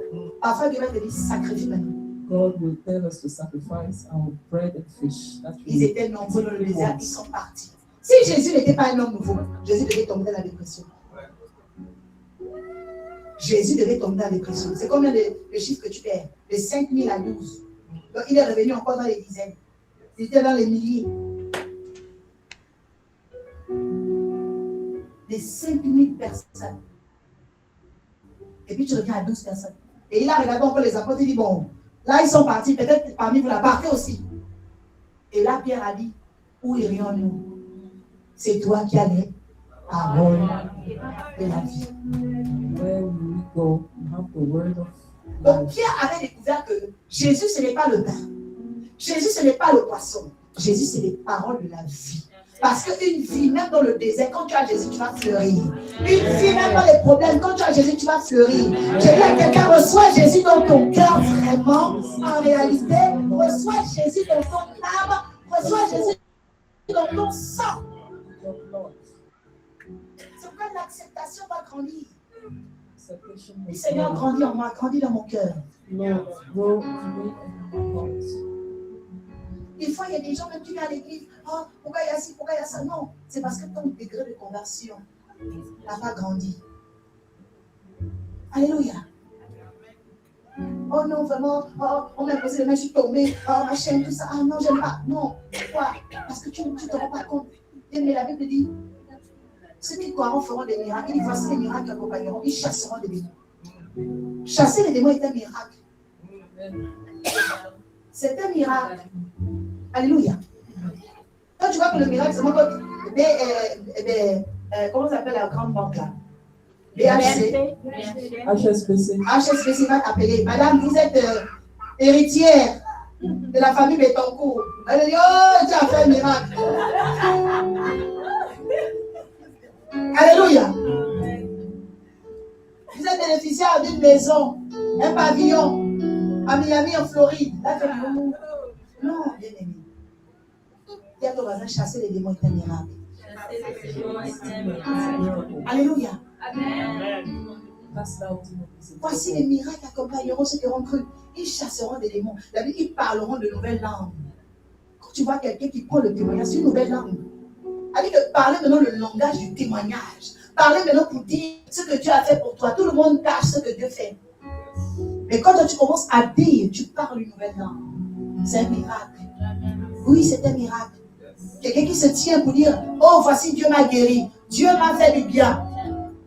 afin Dieu va te dire, sacrifie maintenant. God will tell us to sacrifice our bread and fish. Ils étaient nombreux dans le désert, ils sont partis. Si Jésus n'était pas un homme nouveau, Jésus devait tomber dans la dépression. Jésus devait tomber dans la dépression. C'est combien le chiffre que tu perds? De 5 000 à 12. Donc il est revenu encore dans les dizaines. Il était dans les milliers. Des 5 000 personnes. Et puis tu reviens à 12 personnes. Et il a regardé encore les apôtres, il dit, bon, là ils sont partis, peut-être parmi vous là, partez aussi. Et là Pierre a dit, où irions-nous? C'est toi qui as les paroles de la vie. Where will we go? You have the word of Donc Pierre avait découvert que Jésus ce n'est pas le pain. Jésus ce n'est pas le poisson. Jésus c'est les paroles de la vie. Parce qu'une vie, même dans le désert, quand tu as Jésus, tu vas fleurir. Une vie, même dans les problèmes, quand tu as Jésus, tu vas fleurir. J'ai dit à quelqu'un, reçois Jésus dans ton cœur vraiment. En réalité, reçois Jésus dans ton âme. Reçois Jésus dans ton sang. C'est pourquoi l'acceptation va grandir. Le Seigneur grandit en moi, grandit dans mon cœur. Des fois, il y a des gens, même qui viennent à l'église, oh, pourquoi il y a ci, pourquoi il y a ça? Non, c'est parce que ton degré de conversion n'a pas grandi. Alléluia. Oh non, vraiment, oh, on m'a posé les mains, je suis tombée, oh ma chaîne, tout ça. Ah non, j'aime pas. Non, pourquoi? Parce que tu ne te rends pas compte. Mais la Bible dit, ceux qui croiront feront des miracles. Il dit, voici les miracles qui accompagneront. Ils chasseront des démons. Chasser les démons est un miracle. C'est un miracle. Alléluia. Quand tu vois que le miracle, c'est moi comment ça s'appelle la grande banque là? HSBC va t'appeler. Madame, vous êtes héritière de la famille Betancourt. Elle dit, oh, tu as fait un miracle. Alléluia. Vous êtes bénéficiaire d'une maison, un pavillon à Miami en Floride. Là, non, bien aimé. Il y a ton voisin, chasser les démons est un miracle. Alléluia. Amen. Voici les miracles accompagneront ceux qui auront cru. Ils chasseront des démons. Ils parleront de nouvelles langues. Quand tu vois quelqu'un qui prend le témoignage, c'est une nouvelle langue. C'est-à-dire que parlez maintenant le langage du témoignage. Parlez maintenant pour dire ce que Dieu a fait pour toi. Tout le monde cache ce que Dieu fait. Mais quand tu commences à dire, tu parles une nouvelle langue. C'est un miracle. Oui, c'est un miracle. Quelqu'un qui se tient pour dire, oh, voici Dieu m'a guéri. Dieu m'a fait du bien.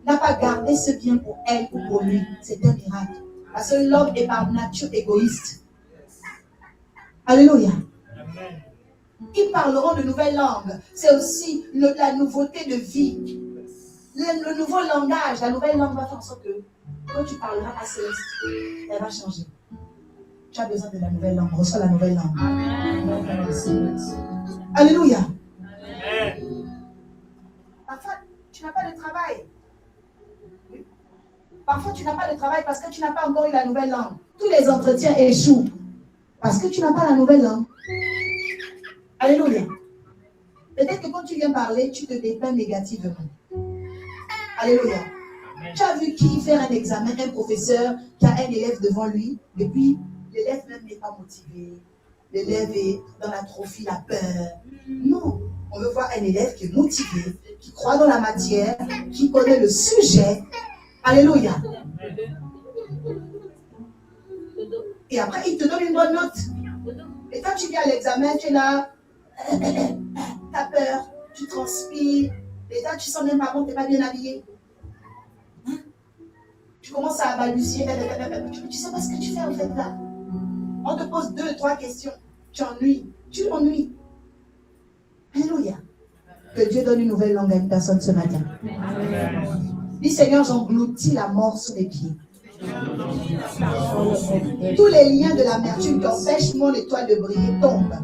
N'a pas gardé ce bien pour elle ou pour lui. C'est un miracle. Parce que l'homme est par nature égoïste. Alléluia. Ils parleront de nouvelles langues. C'est aussi la nouveauté de vie. Le nouveau langage, la nouvelle langue va faire en sorte que quand tu parleras à Céleste, elle va changer. Tu as besoin de la nouvelle langue. Reçois la nouvelle langue. Alléluia. Parfois, tu n'as pas de travail. Parfois, tu n'as pas de travail parce que tu n'as pas encore eu la nouvelle langue. Tous les entretiens échouent parce que tu n'as pas la nouvelle langue. Alléluia. Peut-être que quand tu viens parler, tu te dépeins négativement. Alléluia. Tu as vu qui faire un examen, un professeur qui a un élève devant lui, et puis l'élève même n'est pas motivé. L'élève est dans l'atrophie, la peur. Non. On veut voir un élève qui est motivé, qui croit dans la matière, qui connaît le sujet. Alléluia. Et après, il te donne une bonne note. Et quand tu viens à l'examen, tu es là, tu as peur, tu transpires, et là, tu sens même pas bon, tu n'es pas bien habillé. Hein? Tu commences à balbutier, tu ne sais pas ce que tu fais en fait là. On te pose 2, 3 questions, tu ennuies. Alléluia. Que Dieu donne une nouvelle langue à une personne ce matin. Dis Seigneur, j'engloutis la mort sous mes pieds. Tous les liens de l'amertume qui empêchent mon étoile de briller tombent.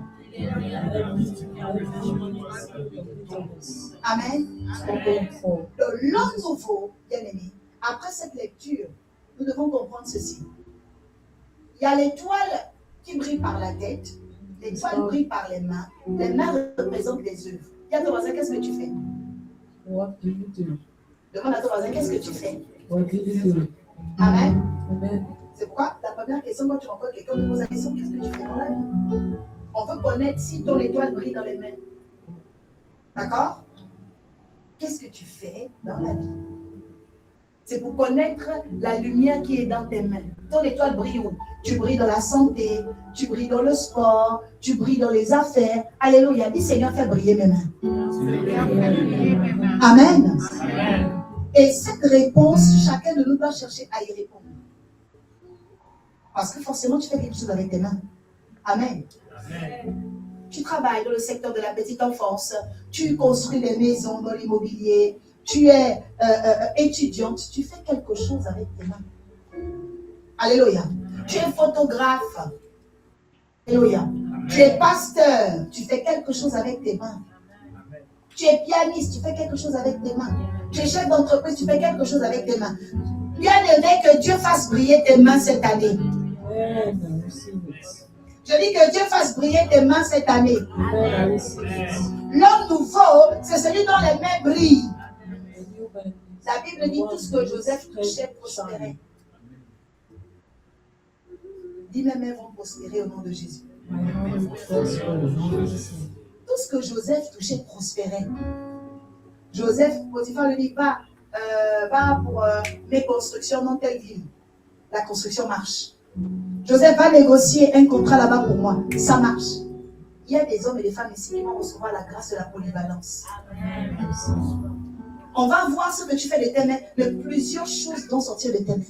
Amen. Le l'homme nouveau, bien aimé, après cette lecture, nous devons comprendre ceci. Il y a l'étoile qui brille par la tête, l'étoile brille par les mains représentent les œuvres. Il y a ton voisin, qu'est-ce que tu fais? What do you do? Demande à ton voisin, qu'est-ce que tu fais? What do you do? Amen. Amen. C'est pourquoi la première question, quand tu rencontres quelqu'un, on te pose la question, qu'est-ce que tu fais dans la vie? On veut connaître si ton étoile brille dans les mains. D'accord? Qu'est-ce que tu fais dans la vie? C'est pour connaître la lumière qui est dans tes mains. Ton étoile brille où? Tu brilles dans la santé, tu brilles dans le sport, tu brilles dans les affaires. Alléluia. Dis Seigneur, fais briller mes mains. Amen. Amen. Et cette réponse, chacun de nous doit chercher à y répondre. Parce que forcément, tu fais quelque chose avec tes mains. Amen. Amen. Tu travailles dans le secteur de la petite enfance, tu construis des maisons dans l'immobilier, tu es étudiante, tu fais quelque chose avec tes mains. Alléluia. Tu es photographe. Alléluia. Tu es pasteur, tu fais quelque chose avec tes mains. Tu es pianiste, tu fais quelque chose avec tes mains. Tu es chef d'entreprise, tu fais quelque chose avec tes mains. Bien aimé, que Dieu fasse briller tes mains cette année. Amen. I receive it. Je dis que Dieu fasse briller tes mains cette année. Amen. I receive it. L'homme nouveau, c'est celui dont les mains brillent. The new man is La Bible dit tout ce que Joseph touchait prospérait. Dis mes mains vont prospérer au nom de Jésus. my hand will prosper in Jesus' name. Tout ce que Joseph touchait prospérait. Joseph, Potiphar lui dit, va pour mes constructions dans telle ville. La construction marche. Joseph va négocier un contrat là-bas pour moi. Ça marche. Il y a des hommes et des femmes ici qui vont recevoir la grâce de la polyvalence. On va voir ce que tu fais de tes mains, mais plusieurs choses vont sortir de tes mains.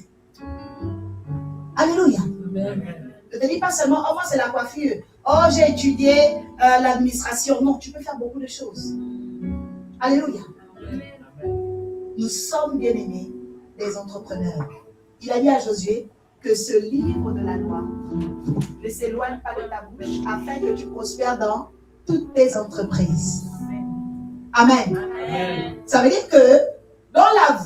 Alléluia. Amen. Ne te dis pas seulement, oh moi c'est la coiffure, oh j'ai étudié l'administration. Non, tu peux faire beaucoup de choses. Alléluia. Nous sommes bien aimés des entrepreneurs. Il a dit à Josué que ce livre de la loi ne s'éloigne pas de ta bouche afin que tu prospères dans toutes tes entreprises. Amen. Amen. Ça veut dire que dans la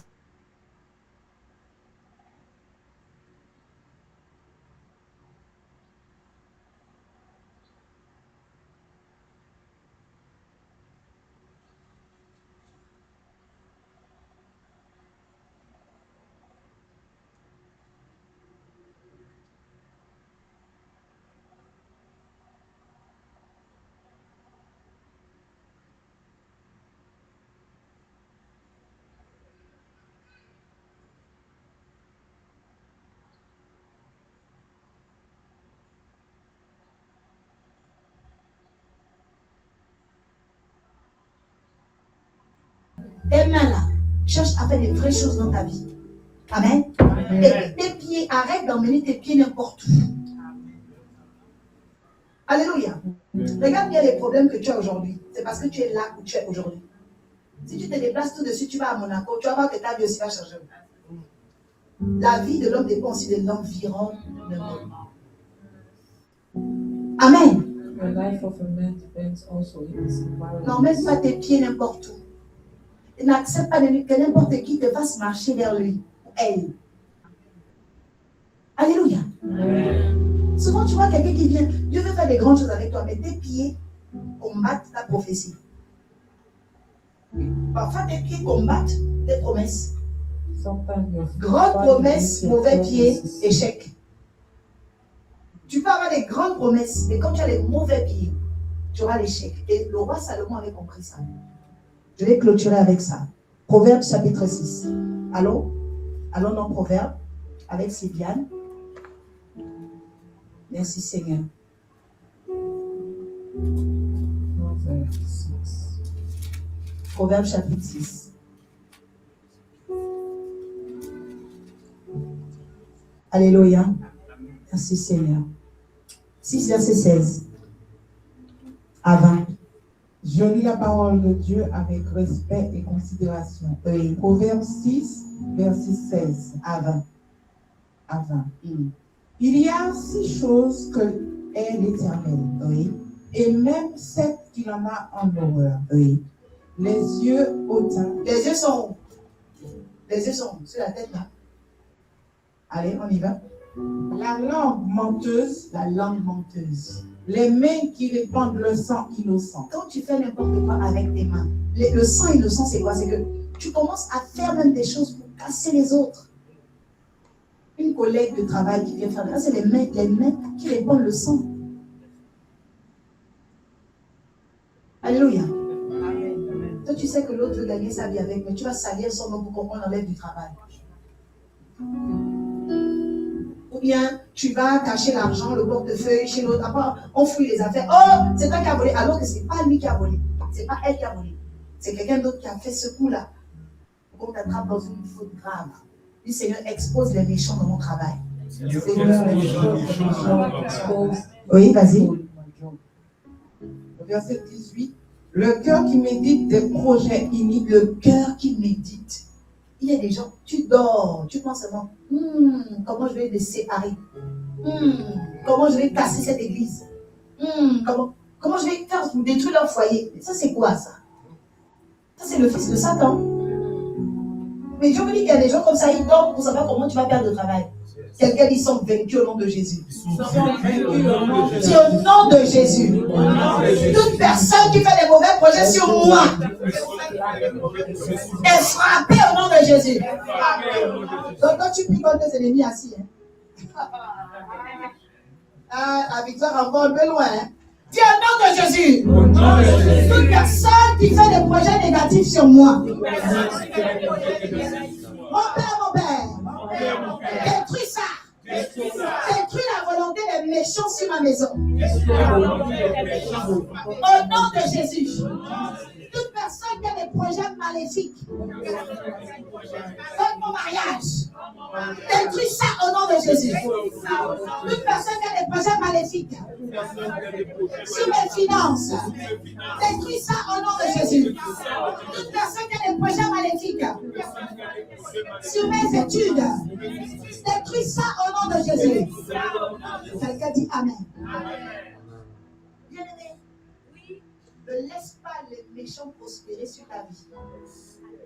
tes mains là, cherche à faire des vraies choses dans ta vie. Amen. Et tes pieds, arrête d'emmener tes pieds n'importe où. Alléluia. Regarde bien les problèmes que tu as aujourd'hui. C'est parce que tu es là où tu es aujourd'hui. Si tu te déplaces tout de suite, tu vas à Monaco, tu vas voir que ta vie aussi va changer. La vie de l'homme dépend aussi de l'environnement. Amen. The life of a man depends also in his environment. N'emmène pas tes pieds n'importe où. Et n'accepte pas que n'importe qui te fasse marcher vers lui ou elle. Alléluia. Amen. Souvent, tu vois quelqu'un qui vient, Dieu veut faire des grandes choses avec toi, mais tes pieds combattent ta prophétie. Parfois, tes pieds combattent tes promesses. Sometimes your Grande body promesse, makes your mauvais pied, promises. échec. Tu peux avoir des grandes promesses, mais quand tu as les mauvais pieds, tu auras l'échec. Et le roi Salomon avait compris ça. Je vais clôturer avec ça. Proverbe chapitre 6. Allons dans Proverbe avec Sylviane. Merci Seigneur. Proverbs 6. Proverbe chapitre 6. Alléluia. Merci Seigneur. 6 verset 16 à 20. Je lis la parole de Dieu avec respect et considération. Oui. Proverbe 6, verset 16 À 20. à 20. Il y a 6 choses que est l'Éternel, Oui. et même 7 qu'il en a en horreur. Oui. Les yeux hautains, Les yeux sont où? Les yeux sont où? Sur la tête là. Allez, on y va. la langue menteuse, La langue menteuse. les mains qui répandent le sang innocent. Quand tu fais n'importe quoi avec tes mains, le sang innocent, c'est quoi? C'est que tu commences à faire même des choses pour casser les autres. Une collègue de travail qui vient faire ça, c'est les mains qui répandent le sang. Alléluia. Toi, tu sais que l'autre veut gagner sa vie avec, mais tu vas salir son nom pour qu'on enlève du travail. Ou bien, tu vas cacher l'argent, le portefeuille chez l'autre. Après, on fouille les affaires. Oh, c'est toi qui as volé. Alors que ce n'est pas lui qui a volé. Ce n'est pas elle qui a volé. C'est quelqu'un d'autre qui a fait ce coup-là. Pour qu'on t'attrape dans une faute grave. Dis, Seigneur, expose les méchants dans mon travail. Seigneur, Oui, vas-y. Verset 18. Le cœur qui médite des projets iniques, Le cœur qui médite. Il y a des gens, tu dors, tu penses seulement, comment je vais les séparer? Comment je vais casser cette église? Comment je vais faire pour détruire leur foyer? Ça, c'est quoi ça? Ça, c'est le fils de Satan. Mais Dieu me dit qu'il y a des gens comme ça, ils dorment pour savoir comment tu vas perdre le travail. Quelqu'un dit, ils sont vaincus au nom de Jésus. Dis au nom de Jésus. Toute personne qui fait des mauvais projets sur moi est frappée au nom de Jésus. Donc quand tu pries contre tes ennemis assis, la victoire encore un peu loin. Dis au nom de Jésus. Toute personne qui fait des projets négatifs sur moi. Mon père, détruis ça. Détruis la volonté des méchants sur ma maison. Au nom de Jésus. Toute personne qui a des projets maléfiques contre mon mariage, détruis ça au nom de Jésus. Toute personne qui a des projets maléfiques sur mes finances, détruis ça au nom de Jésus. Toute personne qui a des projets maléfiques sur mes études, détruis ça au nom de Jésus. Quelqu'un dit Amen. Bien-aimé, ne laisse pas les méchants prospérer sur ta vie.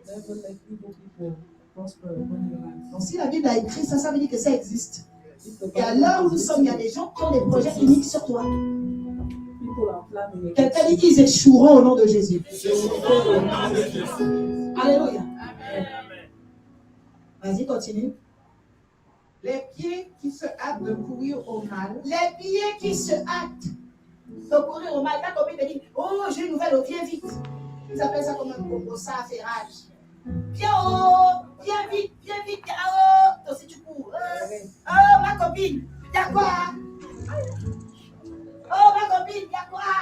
Never let evil people prosper upon your life. Donc si la Bible a écrit ça, ça veut dire que ça existe. If the Et à Bible l'heure où nous says sommes, il y a des gens qui ont des projets uniques sur toi. people are planning Quelqu'un against dit qu'ils échoueront au nom de Jésus. you. Alléluia. Vas-y, continue. les pieds qui se hâtent de courir au mal, Les pieds qui se hâtent de courir au mal. Ta copine te dit, oh, j'ai une nouvelle, oh, viens vite. Ils appellent ça comme un proposa à ferrage. Viens, oh, viens vite, viens, oh. Toi aussi tu cours. Oh, ma copine, il y a quoi? Oh, ma copine, il y a quoi?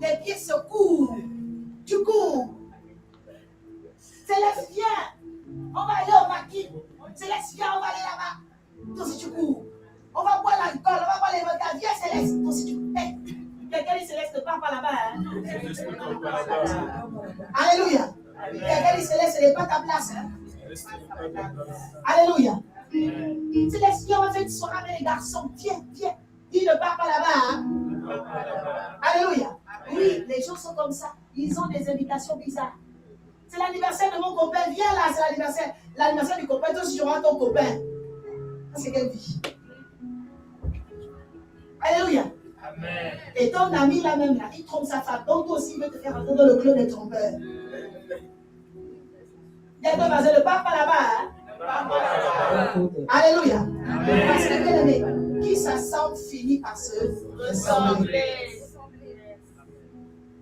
Les pieds se courent. Tu cours. Céleste, viens. On va aller au maquis. Céleste, viens, on va aller là-bas. Toi aussi, tu cours. On va boire l'alcool, on va boire les vodka. Viens, Céleste. Toi aussi, tu cours. Hey, quelqu'un dit Céleste ne part pas là-bas. Hein? Alléluia. Quelqu'un dit Céleste, ce n'est pas ta place. Hein? Alléluia. Céleste, viens, on va faire une soirée avec les garçons. Viens, viens. Il ne part pas là-bas. Hein? Alléluia. Oui, les gens sont comme ça. Ils ont des invitations bizarres. C'est l'anniversaire de mon copain. Viens là, c'est l'anniversaire du copain. Toi aussi, tu auras ton copain. Ça, c'est quelle vie? Alléluia. Amen. Et ton ami là même, là, il trompe sa femme. Donc toi aussi, il veut te faire entrer dans le club des trompeurs. Il y a ton voisin, ne pars pas là-bas. Hein? Alléluia. Parce que, bien aimé, qui s'assemble finit par se ressembler.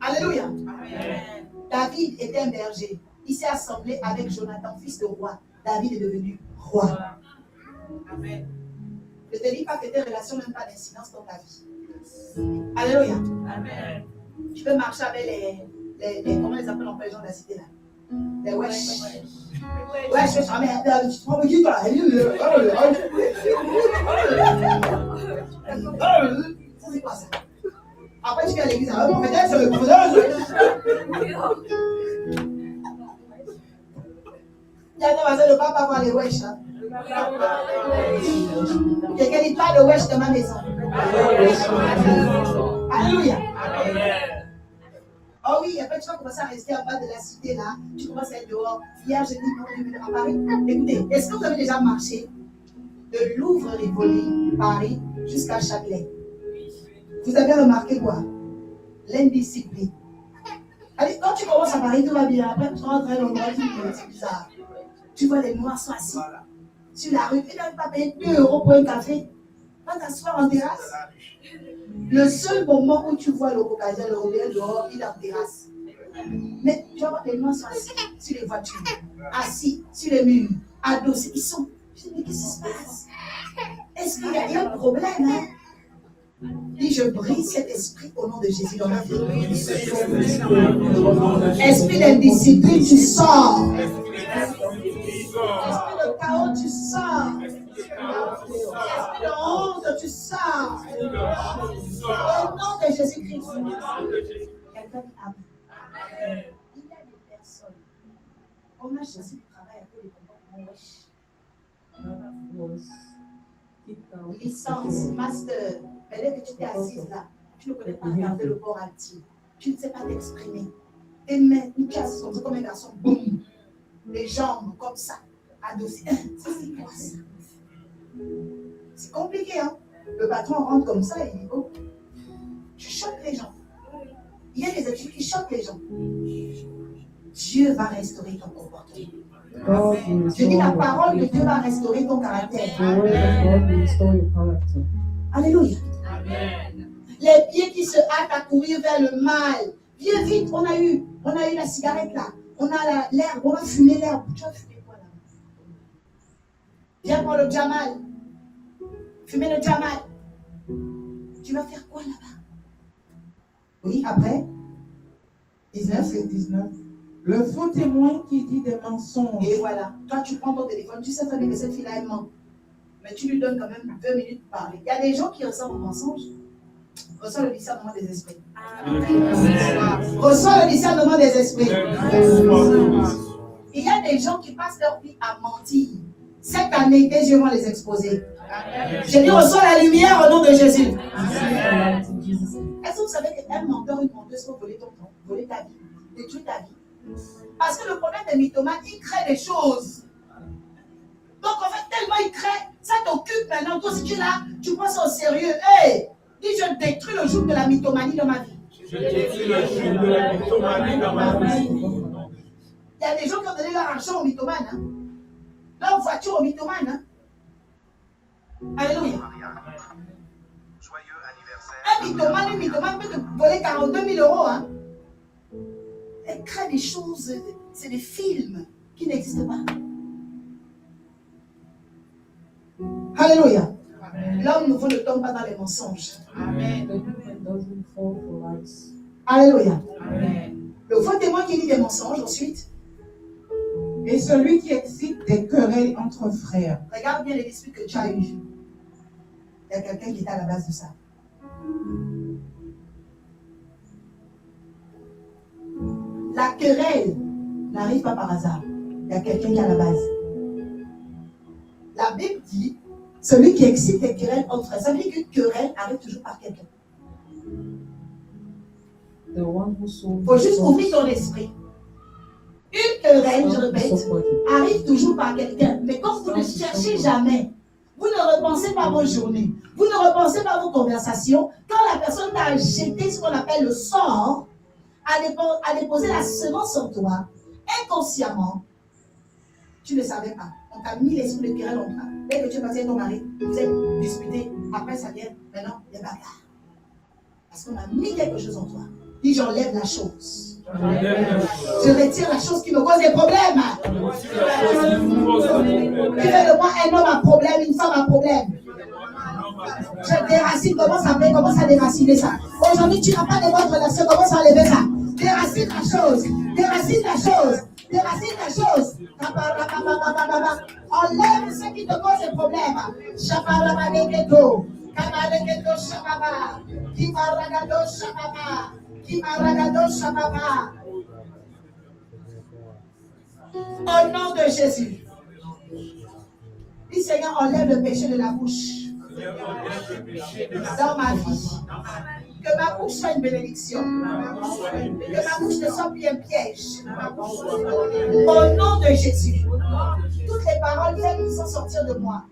Alléluia. Amen. David était un berger. Il s'est assemblé avec Jonathan, fils de roi. David est devenu roi. Amen. Je ne te dis pas que tes relations n'ont pas d'incidence dans ta vie. Alléluia. Amen. Tu peux marcher avec les comment les appellent les gens de la cité là? Les wesh. Wesh, wesh, merde, tu te prends pour qui toi? Ça c'est quoi ça? Après tu viens à l'église, peut-être c'est le professeur. Il y a des voisins de papa voir les wesh. Hein? Quelqu'un dit pas de wesh de ma maison. Alléluia. Oh oui, après tu vas commencer à rester en bas de la cité là. Tu commences à être dehors. Hier, j'ai dit non, je vais venir à Paris. Écoutez, est-ce que vous avez déjà marché de Louvre-Rivoli, Paris, jusqu'à Châtelet? Vous avez remarqué quoi? L'indiscipline. Allez, quand tu commences à Paris, tout va bien. Après, tu rentres dans l'endroit, c'est bizarre. Tu vois les noirs sont assis sur la rue. Ils n'ont pas payé 2 € pour un café. Va t'asseoir en terrasse. Le seul moment où tu vois le Caucasien, le Européen dehors, il est en terrasse. Mais tu vas voir les noirs sont assis sur les voitures, assis sur les murs, adossés. Ils sont. Je dis, mais qu'est-ce qui se passe? Est-ce qu'il y a un problème? Hein? Dis, je brise cet esprit au nom de Jésus dans ma vie. Esprit d'indiscipline, tu sors. Esprit de chaos, tu sors. Esprit de honte, tu sors. Au nom de Jésus-Christ. Quelqu'un dit Amen. Il y a des personnes. On a choisi du travail à cause des comportements wesh. Licence, master. Mais dès que tu t'es assise là, tu ne connais pas regarder le corps actif. Tu ne sais pas t'exprimer. Tes mains, une casse comme ça, comme un garçon, boum. Les jambes comme ça, adossées. Ça, c'est quoi ça? C'est compliqué, hein? Le patron rentre comme ça et il dit, oh, tu choques les gens. Il y a des études qui choquent les gens. Dieu va restaurer ton comportement. Je dis la parole de Dieu va restaurer ton caractère. Alléluia. Amen. Les pieds qui se hâtent à courir vers le mal. Viens vite, on a eu la cigarette là. On a l'herbe, on va fumer l'herbe. Tu vas fumer quoi là? Viens prendre le Jamal. Fumer le Jamal. Tu vas faire quoi là-bas? Oui, après 19. Le faux témoin qui dit des mensonges. Et voilà. Toi, tu prends ton téléphone. Tu sais très bien que cette fille-là, elle ment. Mais tu lui donnes quand même 2 minutes pour parler. Il y a des gens qui ressentent au mensonge. Reçois le discernement des esprits. Reçois le discernement des esprits. Il y a des gens qui passent leur vie à mentir. Cette année, tes yeux vont les exposer. Je dis, reçois la lumière au nom de Jésus. Est-ce que vous savez qu'un menteur, une menteuse peut voler ton temps, voler ta vie, détruire ta vie? Parce que le problème des mythomanes, ils créent des choses. Donc en fait, tellement ils créent, ça t'occupe maintenant. Toi, si tu es là, tu prends ça au sérieux. Hey, dis, je détruis le joug de la mythomanie dans ma vie. Je détruis le joug de la mythomanie dans ma vie. Il y a des gens qui ont donné leur argent aux mythomanes. Hein? Leur voiture aux mythomanes. Hein? Alléluia. Un mythomane, une mythomane peut te voler 42 000 €. Hein? Elle crée des choses, c'est des films qui n'existent pas. Alléluia. L'homme nouveau ne tombe pas dans les mensonges. Amen. Alléluia. Amen. Le faux témoin qui dit des mensonges, ensuite, Et celui qui excite des querelles entre frères. Regarde bien les disputes que tu as eues. Il y a quelqu'un qui est à la base de ça. La querelle n'arrive pas par hasard. Il y a quelqu'un qui est à la base. La Bible dit, celui qui excite des querelles entre frères. Ça veut dire qu'une querelle arrive toujours par quelqu'un. Il faut juste ouvrir ton esprit. Une querelle, je répète, arrive toujours par quelqu'un. Mais quand vous ne cherchez jamais, vous ne repensez pas vos journées, vous ne repensez pas vos conversations, quand la personne t'a jeté ce qu'on appelle le sort, a déposé la semence en toi, inconsciemment, tu ne savais pas. On t'a mis l'esprit de querelle en toi. Dès que tu es passé avec ton mari, vous êtes disputé, après ça vient, maintenant, il y a bagarre. Parce qu'on a mis quelque chose en toi. Dis, j'enlève la chose. Je retire la chose qui me cause des problèmes. Qui fait de moi un homme à problème, une femme à problème. Je déracine, commence à déraciner ça. Aujourd'hui, tu n'as pas de bonne relation, commence à enlever ça. Déracine la chose. Déracine la chose. Déracine la chose. Enlève ce qui te cause des problèmes. Shabarabaneketo. Kamareketo shababa. Kimaragado shababa. Kimaragado shababa. Au nom de Jésus. Dis Seigneur, enlève le péché de la bouche. Dans ma vie. Que ma bouche soit une bénédiction. Que ma bouche ne soit plus un piège. Au nom de Jésus. Toutes les paroles faibles qui sont sortir de moi.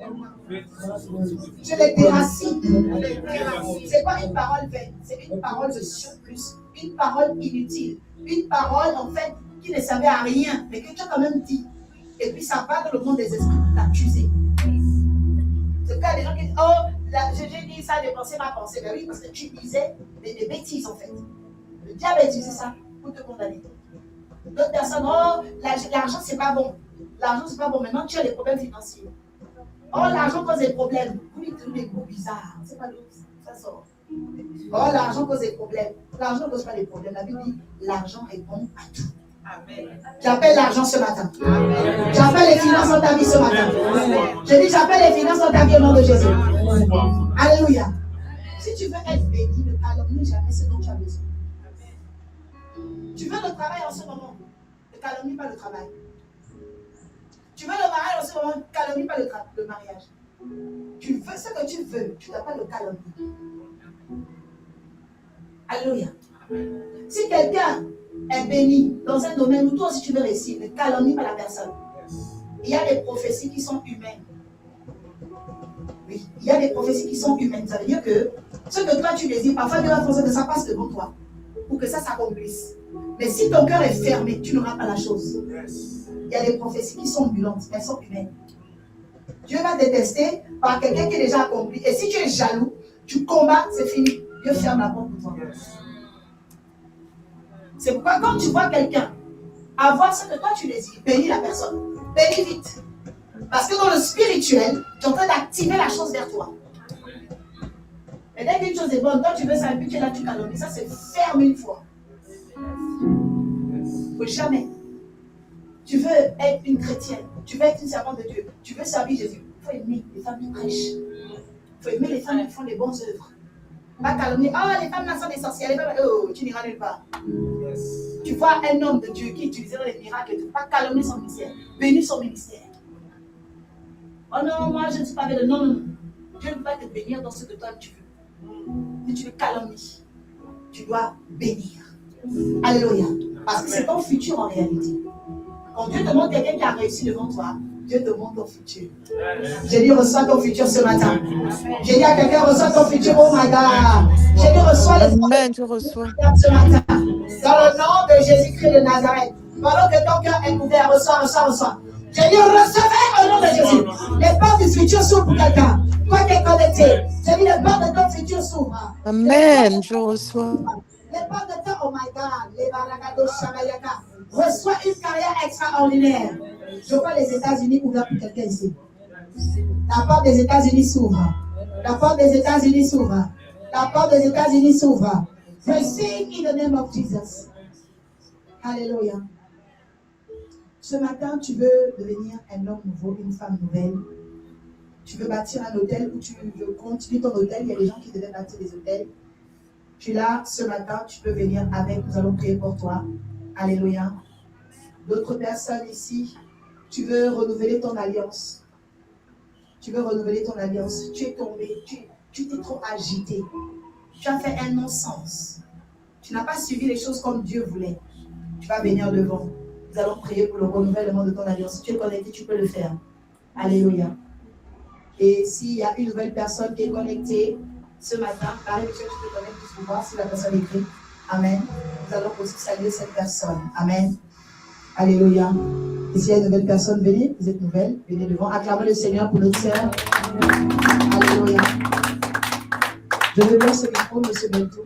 Je les déracine. C'est pas une parole vaine, c'est une parole de surplus, une parole inutile, une parole en fait qui ne servait à rien, mais que tu as quand même dit. Et puis ça va dans le monde des esprits pour t'accuser. C'est le cas des gens qui disent, oh, j'ai dit ça, j'ai pensé ma pensée. Ben oui, parce que tu disais des bêtises en fait. Le diable a utilisé ça pour te condamner. D'autres personnes, oh, l'argent c'est pas bon. L'argent c'est pas bon. Maintenant tu as des problèmes financiers. Oh, l'argent cause des problèmes. Vous dites tous des mots bizarres. C'est pas l'autre, ça sort. Oh, l'argent cause des problèmes. L'argent ne cause pas des problèmes. La Bible dit, l'argent est bon à tout. J'appelle l'argent ce matin. J'appelle les finances dans ta vie ce matin. Je dis, j'appelle les finances dans ta vie au nom de Jésus. Alléluia. Si tu veux être béni, ne calomnie jamais ce dont tu as besoin. Tu veux le travail en ce moment, ne calomnie pas le travail. Tu veux le mariage en ce moment, ne calomnie pas le mariage. Tu veux ce que tu veux, tu ne dois pas le calomnier. Alléluia. Si quelqu'un est béni dans un domaine où toi aussi tu veux réussir, ne calomnie pas la personne. Il y a des prophéties qui sont humaines. Oui, il y a des prophéties qui sont humaines. Ça veut dire que ce que toi tu désires, parfois Dieu va forcer que ça passe devant toi pour que ça s'accomplisse. Mais si ton cœur est fermé, tu n'auras pas la chose. Il y a des prophéties qui sont ambulantes, elles sont humaines. Dieu va te tester par quelqu'un qui est déjà accompli. Et si tu es jaloux, tu combats, c'est fini. Dieu ferme la porte pour toi. C'est pourquoi quand tu vois quelqu'un avoir ce que toi tu désires, bénis la personne. Bénis vite. Parce que dans le spirituel, tu es en train d'activer la chose vers toi. Et dès qu'une chose est bonne, toi tu veux ça, et puis tu es là, tu calomnies. Ça, c'est ferme une fois. Oui, jamais. Tu veux être une chrétienne, tu veux être une servante de Dieu, tu veux servir Jésus. Il faut aimer les femmes qui prêchent. Il faut aimer les femmes qui font les bonnes œuvres. Pas calomnier. Oh, les femmes là sont des sorcières. Les femmes, oh, tu n'iras nulle part. Tu vois un homme de Dieu qui utiliserait les miracles et tout. Pas calomnier son ministère. Bénis son ministère. Oh non, moi je ne suis pas avec le non, non, non. Dieu ne va te bénir dans ce que toi tu veux. Si tu le calomnies, tu dois bénir. Alléluia. Parce que c'est ton futur en réalité. Quand Dieu te montre quelqu'un qui a réussi devant toi, Dieu te montre ton futur. J'ai dit, reçois ton futur ce matin. J'ai dit à quelqu'un, reçois ton futur, oh my God. J'ai dit, reçois le Amen, je reçois. Ce matin. Dans le nom de Jésus-Christ de Nazareth. Pendant que ton cœur est ouvert, reçois, reçois, reçois. J'ai dit, recevez au nom de Jésus. Les portes du futur s'ouvrent pour quelqu'un. Toi qui es connecté. J'ai dit, les portes de ton futur s'ouvrent. Amen, je reçois. Les portes de ton, oh my God. Les baragados, shamayaka. Reçois une carrière extraordinaire. Je vois les États-Unis ouverts pour quelqu'un ici. La porte des États-Unis s'ouvre. La porte des États-Unis s'ouvre. La porte des États-Unis s'ouvre. Receive in the name of Jesus. Alléluia. Ce matin, tu veux devenir un homme nouveau, une femme nouvelle. Tu veux bâtir un hôtel où tu veux continuer ton hôtel. Il y a des gens qui devaient bâtir des hôtels. Tu es là, ce matin, tu peux venir avec. Nous allons prier pour toi. Alléluia. D'autres personnes ici, tu veux renouveler ton alliance. Tu veux renouveler ton alliance. Tu es tombé, tu t'es trop agité. Tu as fait un non-sens. Tu n'as pas suivi les choses comme Dieu voulait. Tu vas venir devant. Nous allons prier pour le renouvellement de ton alliance. Si tu es connecté, tu peux le faire. Alléluia. Et s'il y a une nouvelle personne qui est connectée ce matin, pareil, monsieur, tu te connectes pour voir si la personne écrit. Amen. Nous allons aussi saluer cette personne. Amen. Alléluia. Et s'il y a une nouvelle personne, venez. Vous êtes nouvelle. Venez devant. Acclamez le Seigneur pour notre sœur. Alléluia. Je vais laisser ce micro, monsieur Bentou.